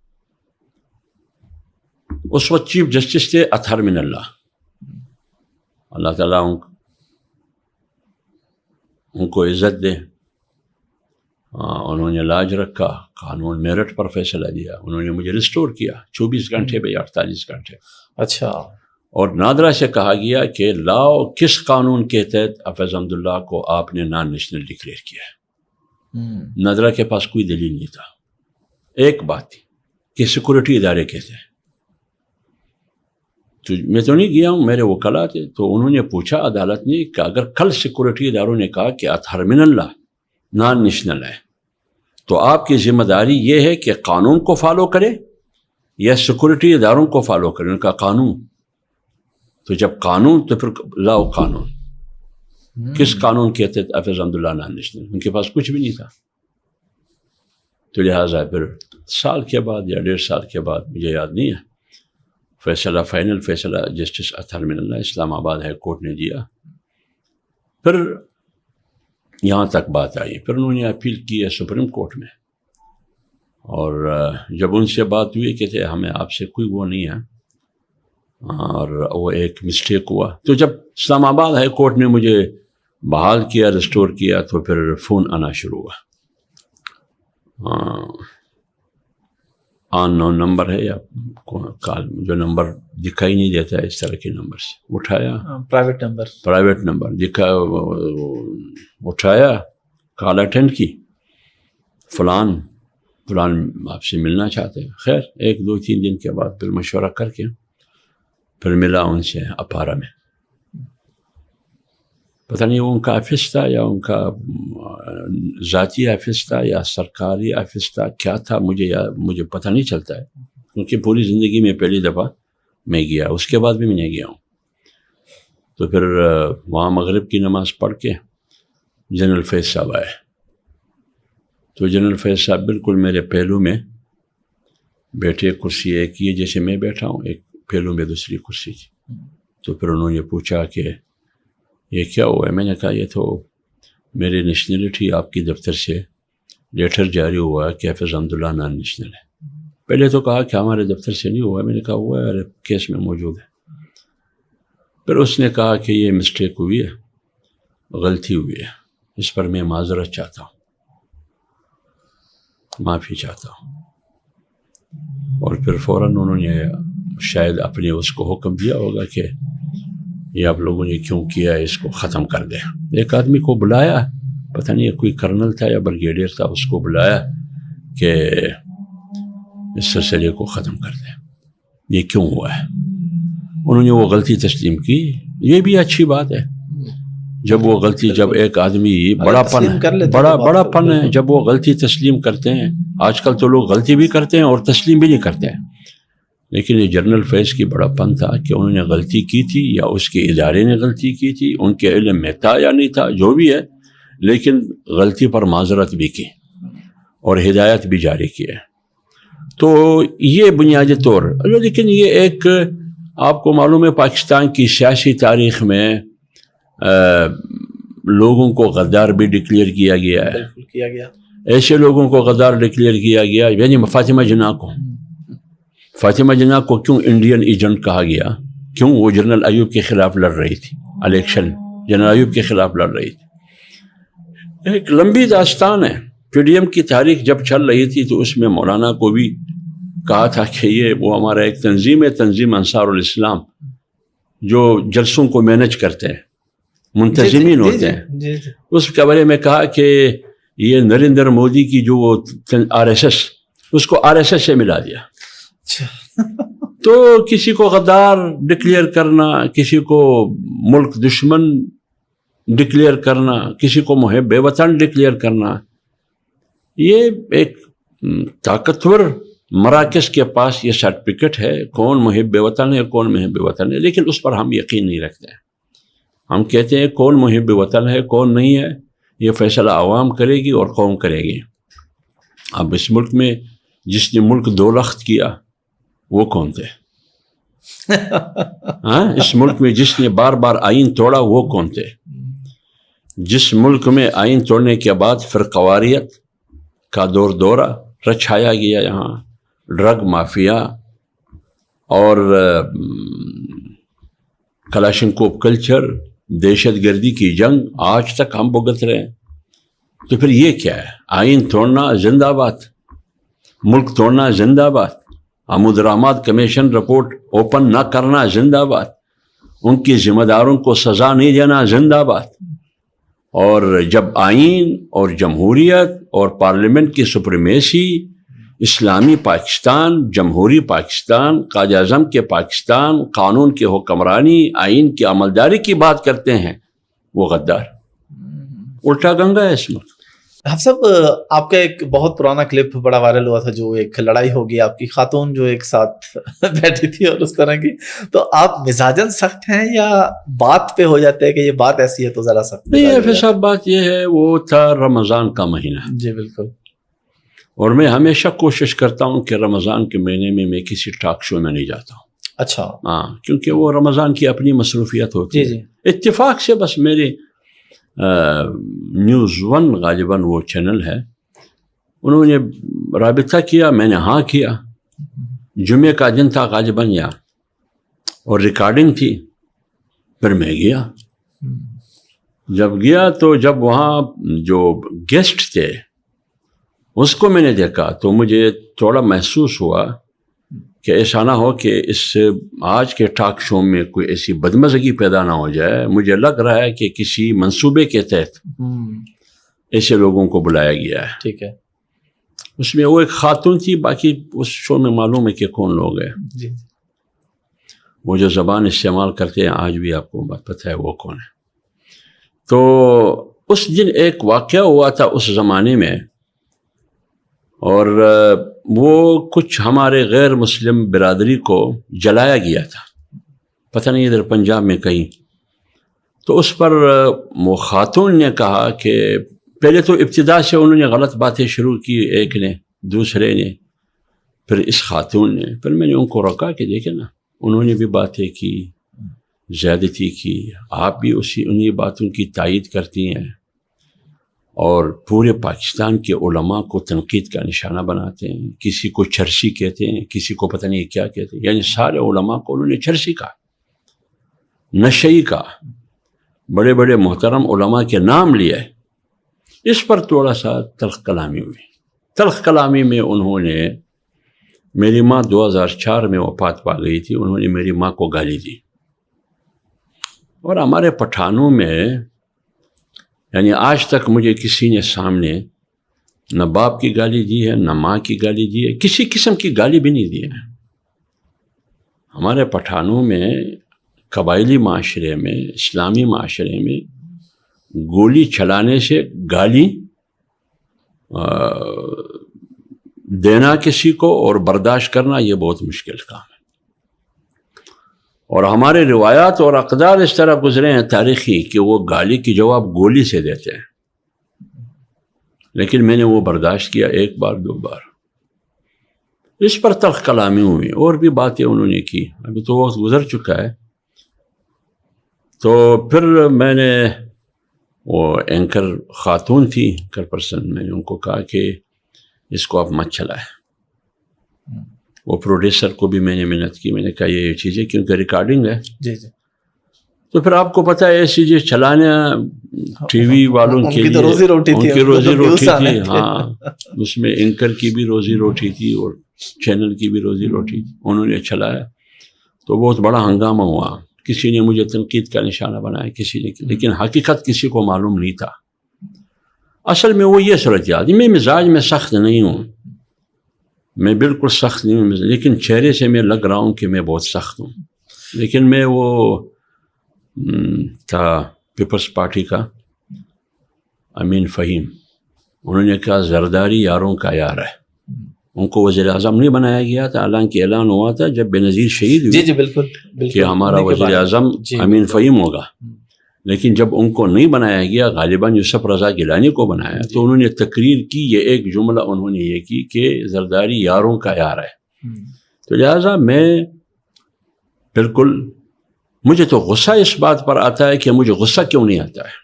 اس وقت چیف جسٹس تھے اطہر من اللہ تعالیٰ ان کو عزت دے. انہوں نے لاج رکھا، قانون میرٹ پر فیصلہ دیا. انہوں نے مجھے ریسٹور کیا 24 گھنٹے پہ 48 گھنٹے. اچھا. اور نادرا سے کہا گیا کہ لاؤ کس قانون کے تحت حافظ حمداللہ کو آپ نے نان نیشنل ڈکلیئر کیا ہے. نادرا کے پاس کوئی دلیل نہیں تھا. ایک بات تھی کہ سیکورٹی ادارے کہتے ہیں. تو میں تو نہیں گیا ہوں، میرے وکلاء تھے. تو انہوں نے پوچھا عدالت نے کہ اگر کل سیکورٹی اداروں نے کہا کہ اطہر من اللہ نان نیشنل ہے تو آپ کی ذمہ داری یہ ہے کہ قانون کو فالو کرے یا سیکورٹی اداروں کو فالو کرے. ان کا قانون. تو جب قانون تو پھر لاؤ قانون. کس قانون کے تحت حافظ حمداللہ نان نیشنل؟ ان کے پاس کچھ بھی نہیں تھا. تو لہٰذا پھر سال کے بعد یا 1.5 سال کے بعد، مجھے یاد نہیں ہے، فائنل فیصلہ جسٹس اطہر من اللہ اسلام آباد ہائی کورٹ نے دیا. پھر یہاں تک بات آئی. پھر انہوں نے اپیل کی ہے سپریم کورٹ میں، اور جب ان سے بات ہوئی کہ تھے ہمیں آپ سے کوئی وہ نہیں ہے اور وہ ایک مسٹیک ہوا. تو جب اسلام آباد ہائی کورٹ نے مجھے بحال کیا، ریسٹور کیا، تو پھر فون آنا شروع ہوا. آن نون نمبر ہے یا کال، جو نمبر دکھائی نہیں دیتا ہے اس طرح کے نمبر سے اٹھایا، پرائیویٹ نمبر دکھا، اٹھایا، کال اٹینڈ کی، فلان آپ سے ملنا چاہتے ہیں. خیر 1-2-3 دن کے بعد پھر مشورہ کر کے پھر ملا ان سے اپارا میں. پتہ نہیں وہ ان کا آفس تھا یا ان کا ذاتی آفس تھا یا سرکاری آفس تھا، کیا تھا مجھے پتہ نہیں چلتا ہے، کیونکہ پوری زندگی میں پہلی دفعہ میں گیا، اس کے بعد بھی میں نہیں گیا ہوں. تو پھر وہاں مغرب کی نماز پڑھ کے جنرل فیض صاحب آئے. تو جنرل فیض صاحب بالکل میرے پہلو میں بیٹھے، کرسی ایک یہ جیسے میں بیٹھا ہوں، ایک پہلو میں دوسری کرسی تھی. تو پھر انہوں نے پوچھا کہ یہ کیا ہوا ہے؟ میں نے کہا یہ تو میری نیشنلٹی آپ کی دفتر سے لیٹر جاری ہوا ہے کہ حافظ حمداللہ نان نیشنل ہے. پہلے تو کہا کہ ہمارے دفتر سے نہیں ہوا ہے. میں نے کہا ہوا ہے، ارے کیس میں موجود ہے. پھر اس نے کہا کہ یہ مسٹیک ہوئی ہے، غلطی ہوئی ہے، اس پر میں معذرت چاہتا ہوں، معافی چاہتا ہوں. اور پھر فوراً انہوں نے شاید اپنے اس کو حکم دیا ہوگا کہ یہ آپ لوگوں نے کیوں کیا ہے، اس کو ختم کر دیں. ایک آدمی کو بلایا، پتہ نہیں کوئی کرنل تھا یا بریگیڈیئر تھا، اس کو بلایا کہ اس سلسلے کو ختم کر دیں. یہ کیوں ہوا ہے. انہوں نے وہ غلطی تسلیم کی. یہ بھی اچھی بات ہے. جب وہ غلطی، جب ایک آدمی بڑا پن ہے، جب وہ غلطی تسلیم کرتے ہیں. آج کل تو لوگ غلطی بھی کرتے ہیں اور تسلیم بھی نہیں کرتے ہیں، لیکن یہ جنرل فیض کی بڑا پن تھا کہ انہوں نے غلطی کی تھی یا اس کے ادارے نے غلطی کی تھی، ان کے علم میں تھا یا نہیں تھا، جو بھی ہے، لیکن غلطی پر معذرت بھی کی اور ہدایت بھی جاری کی ہے. تو یہ بنیادی طور، لیکن یہ ایک آپ کو معلوم ہے پاکستان کی سیاسی تاریخ میں لوگوں کو غدار بھی ڈکلیئر کیا گیا ہے. ایسے لوگوں کو غدار ڈکلیئر کیا گیا، یعنی فاطمہ جناح کو کیوں انڈین ایجنٹ کہا گیا؟ کیوں؟ وہ جنرل ایوب کے خلاف لڑ رہی تھی الیکشن، جنرل ایوب کے خلاف لڑ رہی تھی. ایک لمبی داستان ہے. پی ڈی ایم کی تاریخ جب چل رہی تھی تو اس میں مولانا کو بھی کہا تھا کہ یہ وہ ہمارا ایک تنظیم ہے، تنظیم انصار الاسلام، جو جلسوں کو مینج کرتے ہیں، منتظمین ہوتے ہیں. اس کے بارے میں کہا کہ یہ نریندر مودی کی جو آر ایس ایس، اس کو آر ایس ایس سے ملا دیا. تو کسی کو غدار ڈکلیئر کرنا، کسی کو ملک دشمن ڈکلیئر کرنا، کسی کو محب وطن ڈکلیئر کرنا، یہ ایک طاقتور مراکز کے پاس یہ سرٹیفکیٹ ہے کون محب وطن ہے، کون محب وطن ہے، لیکن اس پر ہم یقین نہیں رکھتے ہیں. ہم کہتے ہیں کون محب وطن ہے کون نہیں ہے، یہ فیصلہ عوام کرے گی اور قوم کرے گی. اب اس ملک میں جس نے ملک دو لخت کیا وہ کون تھے؟ اس ملک میں جس نے بار بار آئین توڑا وہ کون تھے؟ جس ملک میں آئین توڑنے کے بعد فرقواریت کا دورہ رچھایا گیا، یہاں ڈرگ مافیا اور کلاشنکوف کلچر، دہشت گردی کی جنگ آج تک ہم بھگت رہے ہیں. تو پھر یہ کیا ہے؟ آئین توڑنا زندہ باد، ملک توڑنا زندہ باد، عمود کمیشن رپورٹ اوپن نہ کرنا زندہ باد، ان کی ذمہ داروں کو سزا نہیں دینا زندہ باد. اور جب آئین اور جمہوریت اور پارلیمنٹ کی سپریمیسی، اسلامی پاکستان، جمہوری پاکستان، قائد اعظم کے پاکستان، قانون کی حکمرانی، آئین کی عملداری کی بات کرتے ہیں، وہ غدار. الٹا گنگا ہے اس میں. حافظ صاحب، آپ کا ایک بہت پرانا کلپ بڑا وائرل ہوا تھا، جو ایک لڑائی ہوگی آپ کی خاتون جو ایک ساتھ بیٹھی تھی اور اس طرح کی، تو آپ مزاجن سخت ہیں یا بات پہ ہو جاتے ہیں کہ یہ بات ایسی ہے تو ذرا سخت؟ نہیں حافظ صاحب، بات یہ ہے، وہ تھا رمضان کا مہینہ. جی بالکل. اور میں ہمیشہ کوشش کرتا ہوں کہ رمضان کے مہینے میں کسی ٹاک شو میں نہیں جاتا ہوں. اچھا. ہاں، کیونکہ وہ رمضان کی اپنی مصروفیت ہوتی ہے. اتفاق سے بس میرے نیوز ون غالباً وہ چینل ہے، انہوں نے رابطہ کیا، میں نے ہاں کیا. جمعے کا دن تھا غالباً یار، اور ریکارڈنگ تھی. پھر میں گیا. جب گیا تو جب وہاں جو گیسٹ تھے اس کو میں نے دیکھا تو مجھے تھوڑا محسوس ہوا کہ ایسا نہ ہو کہ اس آج کے ٹاک شو میں کوئی ایسی بدمزگی پیدا نہ ہو جائے. مجھے لگ رہا ہے کہ کسی منصوبے کے تحت ایسے لوگوں کو بلایا گیا ہے. ٹھیک ہے. اس میں وہ ایک خاتون تھی، باقی اس شو میں معلوم ہے کہ کون لوگ ہیں. جی. وہ جو زبان استعمال کرتے ہیں آج بھی آپ کو بات پتہ ہے وہ کون ہے. تو اس دن ایک واقعہ ہوا تھا اس زمانے میں، اور وہ کچھ ہمارے غیر مسلم برادری کو جلایا گیا تھا، پتہ نہیں ادھر پنجاب میں کہیں. تو اس پر وہ خاتون نے کہا کہ پہلے تو ابتدا سے انہوں نے غلط باتیں شروع کی، ایک نے، دوسرے نے، پھر اس خاتون نے. پھر میں نے ان کو روکا کہ دیکھیں نا، انہوں نے بھی باتیں کی، زیادتی کی، آپ بھی انہی باتوں کی تائید کرتی ہیں، اور پورے پاکستان کے علماء کو تنقید کا نشانہ بناتے ہیں. کسی کو چرسی کہتے ہیں، کسی کو پتہ نہیں کیا کہتے ہیں، یعنی سارے علماء کو انہوں نے چرسی کہا، نشئی کا، بڑے بڑے محترم علماء کے نام لیے. اس پر تھوڑا سا تلخ کلامی ہوئی. تلخ کلامی میں انہوں نے، میری ماں 2004 میں وفات پا گئی تھی، انہوں نے میری ماں کو گالی دی. اور ہمارے پٹھانوں میں، یعنی آج تک مجھے کسی نے سامنے نہ باپ کی گالی دی ہے، نہ ماں کی گالی دی ہے، کسی قسم کی گالی بھی نہیں دی ہے. ہمارے پٹھانوں میں، قبائلی معاشرے میں، اسلامی معاشرے میں گولی چلانے سے گالی دینا کسی کو اور برداشت کرنا یہ بہت مشکل کام ہے. اور ہمارے روایات اور اقدار اس طرح گزرے ہیں تاریخی کہ وہ گالی کی جواب گولی سے دیتے ہیں. لیکن میں نے وہ برداشت کیا 1 بار 2 بار. اس پر تلخ کلامی ہوئی اور بھی باتیں انہوں نے کی. ابھی تو وقت گزر چکا ہے. تو پھر میں نے وہ اینکر خاتون تھی، اینکر پرسن، میں نے ان کو کہا کہ اس کو آپ مت چلائیں. وہ پروڈیوسر کو بھی میں نے محنت کی، میں نے کہا یہ چیزیں کیونکہ ریکارڈنگ ہے. جی جی. تو پھر آپ کو پتہ ہے ایسی چیز چلانا ٹی وی والوں کے لیے روزی روٹی تھی، ان کی روزی روٹی تھی. ہاں، اس میں اینکر کی بھی روزی روٹی تھی اور چینل کی بھی روزی روٹی تھی. انہوں نے چلایا تو بہت بڑا ہنگامہ ہوا. کسی نے مجھے تنقید کا نشانہ بنایا، کسی نے، لیکن حقیقت کسی کو معلوم نہیں تھا. اصل میں وہ یہ صورتحال ہے. میں مزاج میں سخت نہیں ہوں، میں بالکل سخت نہیں ہوں، لیکن چہرے سے میں لگ رہا ہوں کہ میں بہت سخت ہوں. لیکن میں وہ تھا پیپلز پارٹی کا امین فہیم، انہوں نے کہا زرداری یاروں کا یار ہے. ان کو وزیر اعظم نہیں بنایا گیا تھا، حالانکہ اعلان ہوا تھا جب بے نظیر شہید ہوئے. جی جی بالکل کہ ہمارا وزیر اعظم امین فہیم ہوگا. لیکن جب ان کو نہیں بنایا گیا، غالباً یوسف رضا گیلانی کو بنایا، تو انہوں نے تقریر کی. یہ ایک جملہ انہوں نے یہ کی کہ زرداری یاروں کا یار ہے. تو لہٰذا میں بالکل، مجھے تو غصہ اس بات پر آتا ہے کہ مجھے غصہ کیوں نہیں آتا ہے.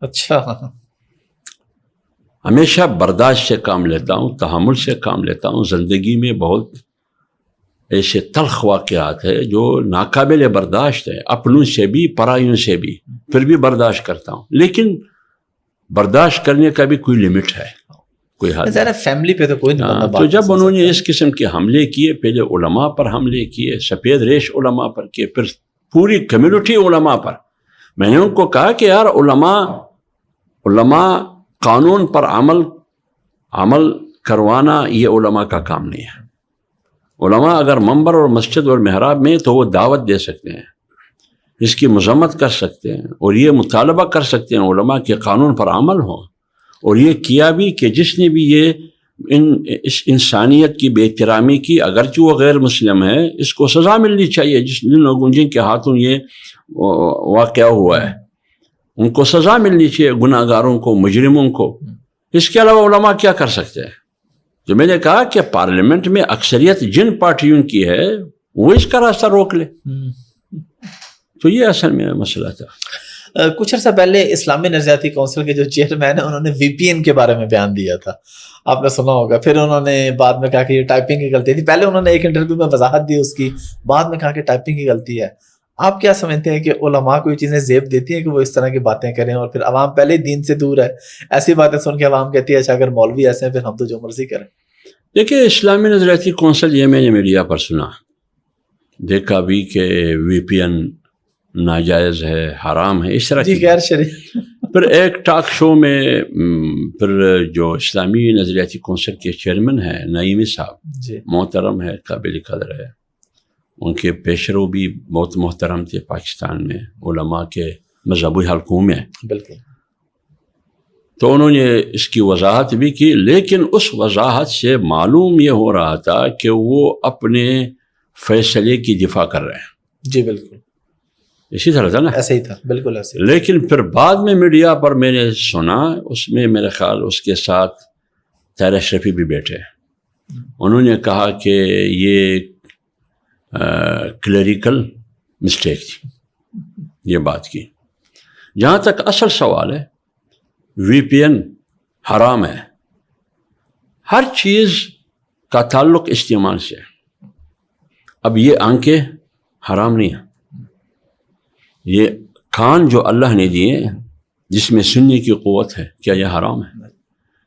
اچھا. ہمیشہ برداشت سے کام لیتا ہوں، تحمل سے کام لیتا ہوں. زندگی میں بہت ایسے تلخ واقعات ہیں جو ناقابل برداشت ہے، اپنوں سے بھی پرائیوں سے بھی، پھر بھی برداشت کرتا ہوں. لیکن برداشت کرنے کا بھی کوئی لمٹ ہے، کوئی حد ہے. فیملی پہ تو کوئی نہیں. تو جب انہوں نے اس قسم کے حملے کیے، پہلے علماء پر حملے کیے، سفید ریش علماء پر کیے، پھر پوری کمیونٹی علماء پر، میں نے ان کو کہا کہ یار علماء قانون پر عمل کروانا یہ علماء کا کام نہیں ہے. علماء اگر منبر اور مسجد اور محراب میں تو وہ دعوت دے سکتے ہیں، اس کی مذمت کر سکتے ہیں، اور یہ مطالبہ کر سکتے ہیں علماء کے قانون پر عمل ہو. اور یہ کیا بھی کہ جس نے بھی یہ اس انسانیت کی بے احترامی کی، اگرچہ وہ غیر مسلم ہے، اس کو سزا ملنی چاہیے. جن لوگوں جن کے ہاتھوں یہ واقعہ ہوا ہے ان کو سزا ملنی چاہیے، گناہ گاروں کو، مجرموں کو. اس کے علاوہ علماء کیا کر سکتے ہیں؟ تو میں نے کہا کہ پارلیمنٹ میں اکثریت جن پارٹیوں کی ہے وہ اس کا راستہ روک لے. تو یہ اصل میں مسئلہ تھا. کچھ عرصہ پہلے اسلامی نظریاتی کونسل کے جو چیئرمین ہیں، انہوں نے وی پی این کے بارے میں بیان دیا تھا، آپ نے سنا ہوگا. پھر انہوں نے بعد میں کہا کہ یہ ٹائپنگ کی غلطی تھی. پہلے انہوں نے ایک انٹرویو میں وضاحت دی اس کی، بعد میں کہا کہ ٹائپنگ کی غلطی ہے. آپ کیا سمجھتے ہیں کہ علماء کو یہ چیزیں زیب دیتی ہیں کہ وہ اس طرح کی باتیں کریں، اور پھر عوام پہلے دین سے دور ہے، ایسی باتیں سن کے عوام کہتی ہے اچھا اگر مولوی ایسے ہیں پھر ہم تو جو مرضی کریں؟ دیکھیں، اسلامی نظریاتی کونسل یہ میں نے میڈیا پر سنا، دیکھا بھی کہ وی پی این ناجائز ہے، حرام ہے، اس طرح جی غیر شرعی. پھر ایک ٹاک شو میں پھر جو اسلامی نظریاتی کونسل کے چیئرمین ہیں نعیمی صاحب، جی محترم ہے، قابل قدر ہے، ان کے پیشرو بھی بہت محترم تھے پاکستان میں علماء کے مذہبی حلقوں میں. بالکل. تو انہوں نے اس کی وضاحت بھی کی، لیکن اس وضاحت سے معلوم یہ ہو رہا تھا کہ وہ اپنے فیصلے کی دفاع کر رہے ہیں. جی بالکل اسی طرح تھا نا، ایسے ہی تھا، بالکل ایسے ہی. لیکن پھر بعد میں میڈیا پر میں نے سنا، اس میں میرے خیال اس کے ساتھ طاہر اشرفی بھی بیٹھے، انہوں نے کہا کہ یہ کلیریکل مسٹیک تھی، یہ بات کی. جہاں تک اصل سوال ہے، وی پی این حرام ہے. ہر چیز کا تعلق استعمال سے. اب یہ آنکھیں حرام نہیں ہیں، یہ کان جو اللہ نے دیے جس میں سننے کی قوت ہے، کیا یہ حرام ہے؟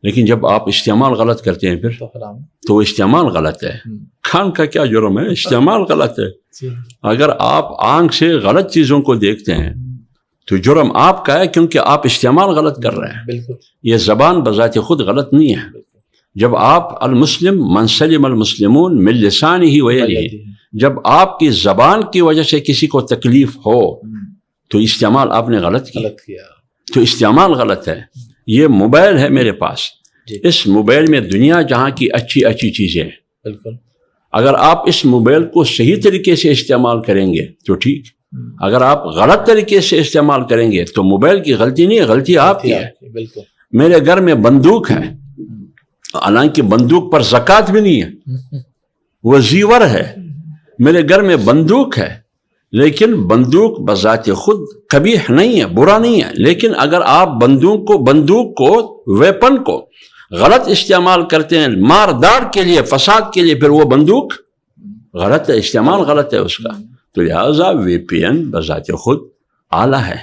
لیکن جب آپ استعمال غلط کرتے ہیں پھر تو استعمال غلط ہے. کان کا کیا جرم ہے؟ استعمال غلط ہے. اگر آپ آنکھ سے غلط چیزوں کو دیکھتے ہیں تو جرم آپ کا ہے، کیونکہ آپ استعمال غلط کر رہے ہیں. بالکل. یہ زبان بذات خود غلط نہیں ہے. جب آپ المسلم من سلم المسلمون من لسانہ و یدہ، جب آپ کی زبان کی وجہ سے کسی کو تکلیف ہو تو استعمال آپ نے غلط کیا، تو استعمال غلط ہے. یہ موبائل ہے میرے پاس، اس موبائل میں دنیا جہاں کی اچھی اچھی چیزیں ہیں. بالکل. اگر آپ اس موبائل کو صحیح طریقے سے استعمال کریں گے تو ٹھیک، اگر آپ غلط طریقے سے استعمال کریں گے تو موبائل کی غلطی نہیں ہے، غلطی آپ کی ہے. بالکل. میرے گھر میں بندوق ہے، حالانکہ بندوق پر زکوٰۃ بھی نہیں ہے، وہ زیور ہے. میرے گھر میں بندوق ہے، لیکن بندوق بذات خود قبیح نہیں ہے، برا نہیں ہے. لیکن اگر آپ بندوق کو ویپن کو غلط استعمال کرتے ہیں مار داڑ کے لیے، فساد کے لیے، پھر وہ بندوق غلط ہے، استعمال غلط ہے اس کا. تو لہٰذا وی پی این بذات خود اعلیٰ ہے،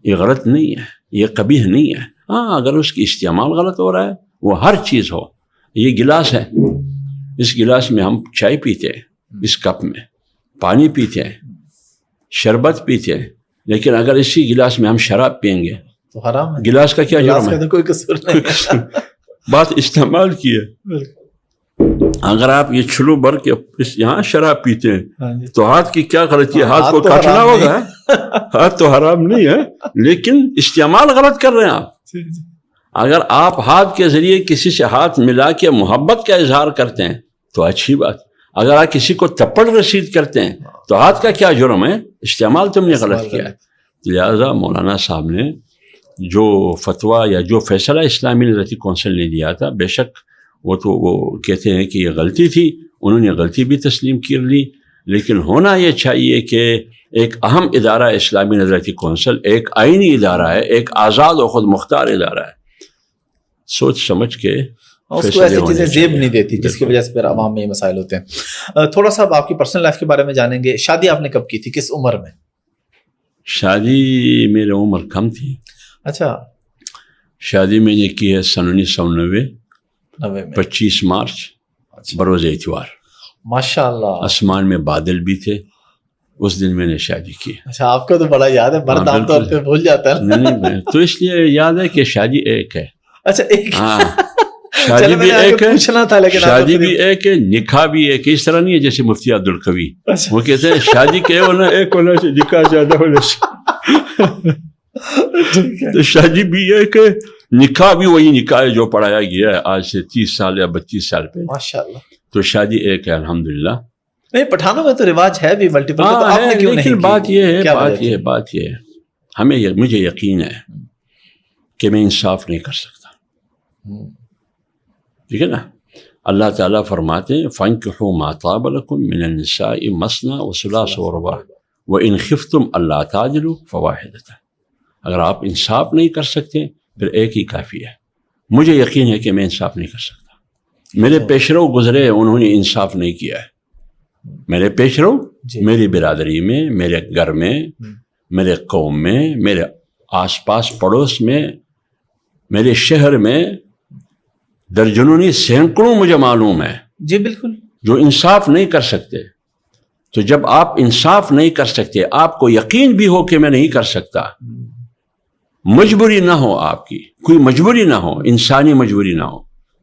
یہ غلط نہیں ہے، یہ قبیح نہیں ہے. ہاں اگر اس کی استعمال غلط ہو رہا ہے، وہ ہر چیز ہو. یہ گلاس ہے، اس گلاس میں ہم چائے پیتے ہیں، اس کپ میں پانی پیتے ہیں، شربت پیتے ہیں، لیکن اگر اسی گلاس میں ہم شراب پئیں گے تو حرام ہے. گلاس کا کیا جرم ہے؟ کوئی قصور نہیں. بات استعمال کی ہے. اگر آپ یہ چھلو بھر کے یہاں شراب پیتے ہیں تو ہاتھ کی کیا غلطی ہے؟ ہاتھ کو کاٹنا ہوگا. ہاتھ تو حرام نہیں ہے، لیکن استعمال غلط کر رہے ہیں آپ. اگر آپ ہاتھ کے ذریعے کسی سے ہاتھ ملا کے محبت کا اظہار کرتے ہیں تو اچھی بات. اگر آپ کسی کو تپڑ رسید کرتے ہیں تو ہاتھ کا کیا جرم ہے؟ استعمال تم نے غلط کیا ہے. لہٰذا مولانا صاحب نے جو فتویٰ یا جو فیصلہ اسلامی نظرتی کونسل نے دیا تھا، بے شک وہ کہتے ہیں کہ یہ غلطی تھی، انہوں نے غلطی بھی تسلیم کر لی. لیکن ہونا یہ چاہیے کہ ایک اہم ادارہ اسلامی نظرتی کونسل ایک آئینی ادارہ ہے، ایک آزاد و خود مختار ادارہ ہے. سوچ سمجھ کے اس کو ایسی چیزیں زیب نہیں دیتی جس کی وجہ سے پھر عوام میں یہ مسائل ہوتے ہیں. تھوڑا سا آپ کی پرسنل لائف کے بارے میں جانیں گے. شادی آپ نے کب کی تھی، کس عمر میں؟ شادی میری عمر کم تھی. اچھا. شادی میں نے کی ہے سن 1990 میں 25 مارچ بروز اتوار. ماشاء اللہ. آسمان میں بادل بھی تھے اس دن میں نے شادی کی. اچھا آپ کو تو بڑا یاد ہے، مرد عام طور پہ بھول جاتا ہے. نہیں تو اس لیے یاد ہے کہ شادی ایک ہے. اچھا ایک. ہاں شادی بھی ایک ہے، شادی بھی ایک ہے، نکاح بھی ایک ہے. اس طرح نہیں ہے جیسے مفتی عبدالقوی وہ کہتے ہیں شادی کے ہونا ایک ہونا سے نکاح زیادہ ہونا سے. تو شادی بھی ایک ہے، نکاح بھی وہی نکاح ہے جو پڑھایا گیا ہے آج سے 30 سال یا 32 سال پہلے. ماشاءاللہ. تو شادی ایک ہے الحمدللہ. نہیں پٹھانوں میں تو رواج ہے بھی ملٹیپل، تو آپ نے کیوں نہیں کی؟ لیکن بات یہ ہے مجھے یقین ہے کہ میں انصاف نہیں کر سکتا. ٹھیک ہے نا. اللہ تعالیٰ فرماتے ہیں فَانكِحُوا مَا طَابَ لَكُم مِّنَ النِّسَاءِ مَثْنَىٰ وَثُلَاثَ وَرُبَاعَ وَإِنْ خِفْتُمْ أَلَّا تَعْدِلُوا فَوَاحِدَةً. اگر آپ انصاف نہیں کر سکتے پھر ایک ہی کافی ہے. مجھے یقین ہے کہ میں انصاف نہیں کر سکتا. میرے پیشرو گزرے انہوں نے انصاف نہیں کیا ہے. میرے پیشرو میری برادری میں، میرے گھر میں، میرے قوم میں، میرے آس پاس پڑوس میں، میرے شہر میں درجنوں نہیں سینکڑوں مجھے معلوم ہے. جی بالکل. جو انصاف نہیں کر سکتے. تو جب آپ انصاف نہیں کر سکتے، آپ کو یقین بھی ہو کہ میں نہیں کر سکتا، مجبوری نہ ہو، آپ کی کوئی مجبوری نہ ہو، انسانی مجبوری نہ ہو،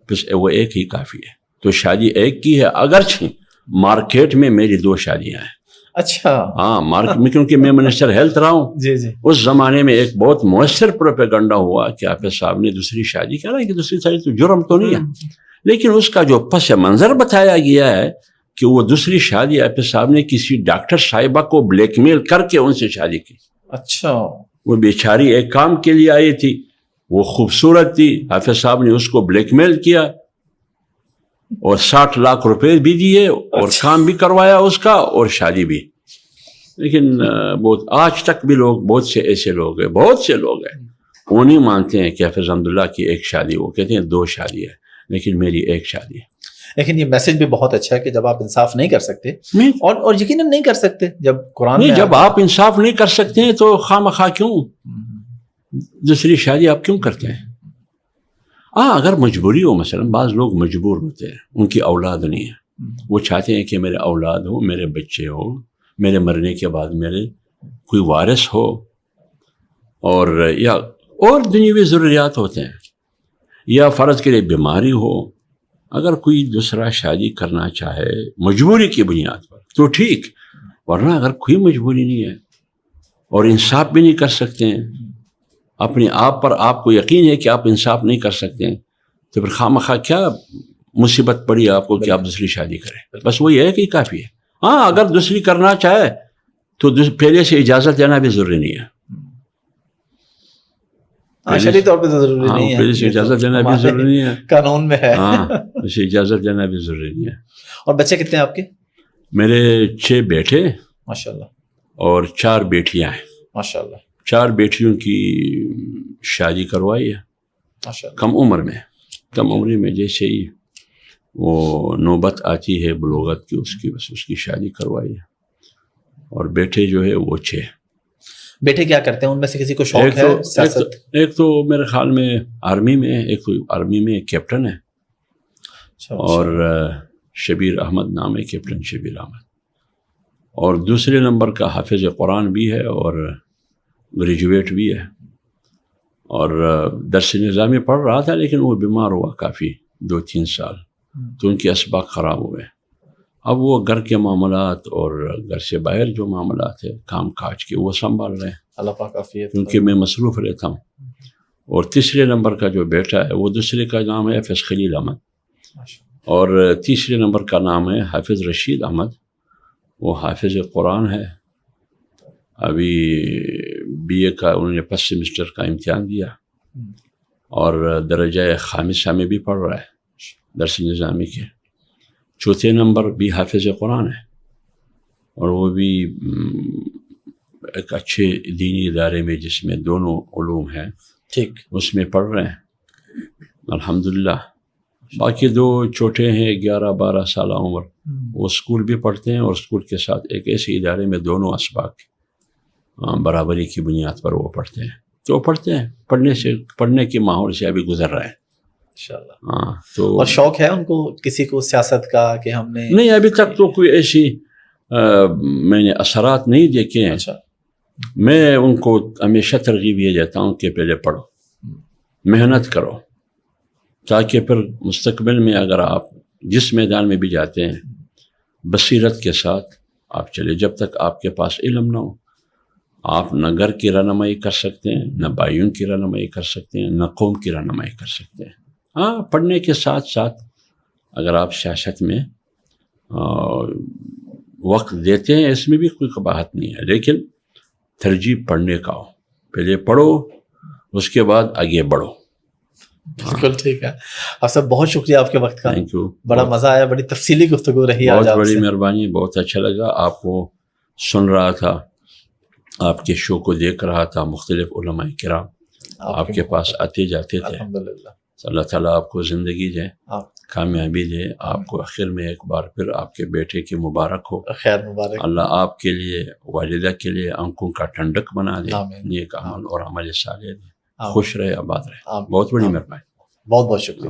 بس وہ ایک ہی کافی ہے. تو شادی ایک کی ہے، اگرچہ مارکیٹ میں میری 2 شادیاں ہیں. اچھا. ہاں مارکیٹ میں، کیونکہ میں منسٹر ہیلتھ رہا ہوں. جی جی. اس زمانے میں ایک بہت مؤثر پروپیگنڈا ہوا کہ حافظ صاحب نے دوسری شادی کر رہا ہے کہ دوسری شادی تو جرم تو نہیں ہے، لیکن اس کا جو پس منظر بتایا گیا ہے کہ وہ دوسری شادی حافظ صاحب نے کسی ڈاکٹر صاحبہ کو بلیک میل کر کے ان سے شادی کی. اچھا. وہ بیچاری ایک کام کے لیے آئی تھی، وہ خوبصورت تھی، حافظ صاحب نے اس کو بلیک میل کیا اور 60 لاکھ روپے بھی دیے اور کام بھی کروایا اس کا اور شادی بھی. لیکن بہت آج تک بھی لوگ، بہت سے ایسے لوگ ہیں، وہ نہیں مانتے ہیں کہ حافظ حمداللہ کی ایک شادی، وہ کہتے ہیں 2 شادی ہے، لیکن میری ایک شادی ہے. لیکن یہ میسج بھی بہت اچھا ہے کہ جب آپ انصاف نہیں کر سکتے اور یقیناً نہیں کر سکتے، جب قرآن میں جب آپ انصاف نہیں کر سکتے ہیں تو خواہ کیوں دوسری شادی آپ کیوں کرتے ہیں؟ اگر مجبوری ہو، مثلا بعض لوگ مجبور ہوتے ہیں، ان کی اولاد نہیں ہے، وہ چاہتے ہیں کہ میرے اولاد ہو، میرے بچے ہو، میرے مرنے کے بعد میرے کوئی وارث ہو، اور دنیاوی ضروریات ہوتے ہیں، یا فرض کے لیے بیماری ہو. اگر کوئی دوسرا شادی کرنا چاہے مجبوری کی بنیاد پر تو ٹھیک، ورنہ اگر کوئی مجبوری نہیں ہے اور انصاف بھی نہیں کر سکتے ہیں، اپنے آپ پر آپ کو یقین ہے کہ آپ انصاف نہیں کر سکتے ہیں، تو پھر خواہ مخواہ کیا مصیبت پڑی آپ کو کہ آپ دوسری شادی کریں. بس وہی ہے کہ کافی ہے. ہاں اگر دوسری کرنا چاہے تو پہلے سے اجازت لینا بھی ضروری نہیں ہے. شرعی طور پہ ضروری نہیں ہے، پہلے سے اجازت لینا بھی ضروری نہیں ہے، قانون میں ہے. ہاں اسے اجازت لینا بھی ضروری نہیں ہے. اور بچے کتنے ہیں آپ کے؟ میرے 6 بیٹے ماشاء اللہ. اور 4 بیٹیاں ہیں. ماشاء اللہ. 4 بیٹیوں کی شادی کروائی ہے ماشاء اللہ. کم عمری میں جیسے ہی وہ نوبت آتی ہے بلوغت کی اس کی شادی کروائی ہے. اور بیٹے جو ہے وہ 6. بیٹے کیا کرتے ہیں؟ ان میں سے کسی کو شوق ہے سیاست؟ ایک تو میرے خیال میں آرمی میں ہے، ایک تو آرمی میں کیپٹن ہے، اور شبیر احمد نام ہے، کیپٹن شبیر احمد. اور دوسرے نمبر کا حافظ قرآن بھی ہے اور گریجویٹ بھی ہے، اور درس نظامی پڑھ رہا تھا لیکن وہ بیمار ہوا کافی 2-3 سال، تو ان کے اسباق خراب ہوئے. اب وہ گھر کے معاملات اور گھر سے باہر جو معاملات ہیں کام کاج کے وہ سنبھال رہے ہیں. اللہ پاک عافیت. کیونکہ میں مصروف رہتا ہوں. اور تیسرے نمبر کا جو بیٹا ہے وہ دوسرے کا نام ہے حافظ خلیل احمد، اور تیسرے نمبر کا نام ہے حافظ رشید احمد. وہ حافظ قرآن ہے. ابھی BA کا انہوں نے 1 سیمسٹر کا امتحان دیا اور درجہ خامسہ میں بھی پڑھ رہا ہے درس نظامی کے. چوتھے نمبر بھی حافظ قرآن ہے، اور وہ بھی ایک اچھے دینی ادارے میں جس میں دونوں علوم ہیں ٹھیک اس میں پڑھ رہے ہیں الحمدللہ. باقی 2 چھوٹے ہیں 11-12 سالہ عمر، وہ اسکول بھی پڑھتے ہیں، اور اسکول کے ساتھ ایک ایسے ادارے میں دونوں اسباق برابری کی بنیاد پر وہ پڑھتے ہیں. تو وہ پڑھتے ہیں، پڑھنے کے ماحول سے ابھی گزر رہے ہیں انشاءاللہ. ہاں. تو اور شوق ہے ان کو کسی کو سیاست کا کہ ہم نے؟ نہیں، ابھی تک تو کوئی ایسی میں نے اثرات نہیں دیکھے ہیں. اچھا. میں ان کو ہمیشہ ترغیب یہ دیتا ہوں کہ پہلے پڑھو، محنت کرو، تاکہ پھر مستقبل میں اگر آپ جس میدان میں بھی جاتے ہیں بصیرت کے ساتھ آپ چلے. جب تک آپ کے پاس علم نہ ہو آپ نہ گھر کی رہنمائی کر سکتے ہیں، نہ بھائیوں کی رہنمائی کر سکتے ہیں، نہ قوم کی رہنمائی کر سکتے ہیں. ہاں پڑھنے کے ساتھ ساتھ اگر آپ سیاست میں وقت دیتے ہیں اس میں بھی کوئی قباحت نہیں ہے، لیکن ترجیح پڑھنے کا ہو. پہلے پڑھو اس کے بعد آگے بڑھو. بالکل ٹھیک ہے. آپ سب بہت شکریہ آپ کے وقت کا. Thank you. بڑا مزہ آیا، بڑی تفصیلی گفتگو رہی آج. بہت بڑی مہربانی، بہت اچھا لگا. آپ کو سن رہا تھا، آپ کے شو کو دیکھ رہا تھا، مختلف علماء کرام آپ کے پاس آتے جاتے تھے. الحمدللہ. اللہ تعالیٰ آپ کو زندگی دے، کامیابی دے. آپ کو آخر میں ایک بار پھر آپ کے بیٹے کی مبارک ہو. خیر مبارک. اللہ آپ کے لیے، والدہ کے لیے آنکھوں کا ٹھنڈک بنا دے، آمین. نیک عمل اور عمل صالح دے. خوش رہے، آباد رہے. بہت بڑی مہربانی. بہت بہت شکریہ.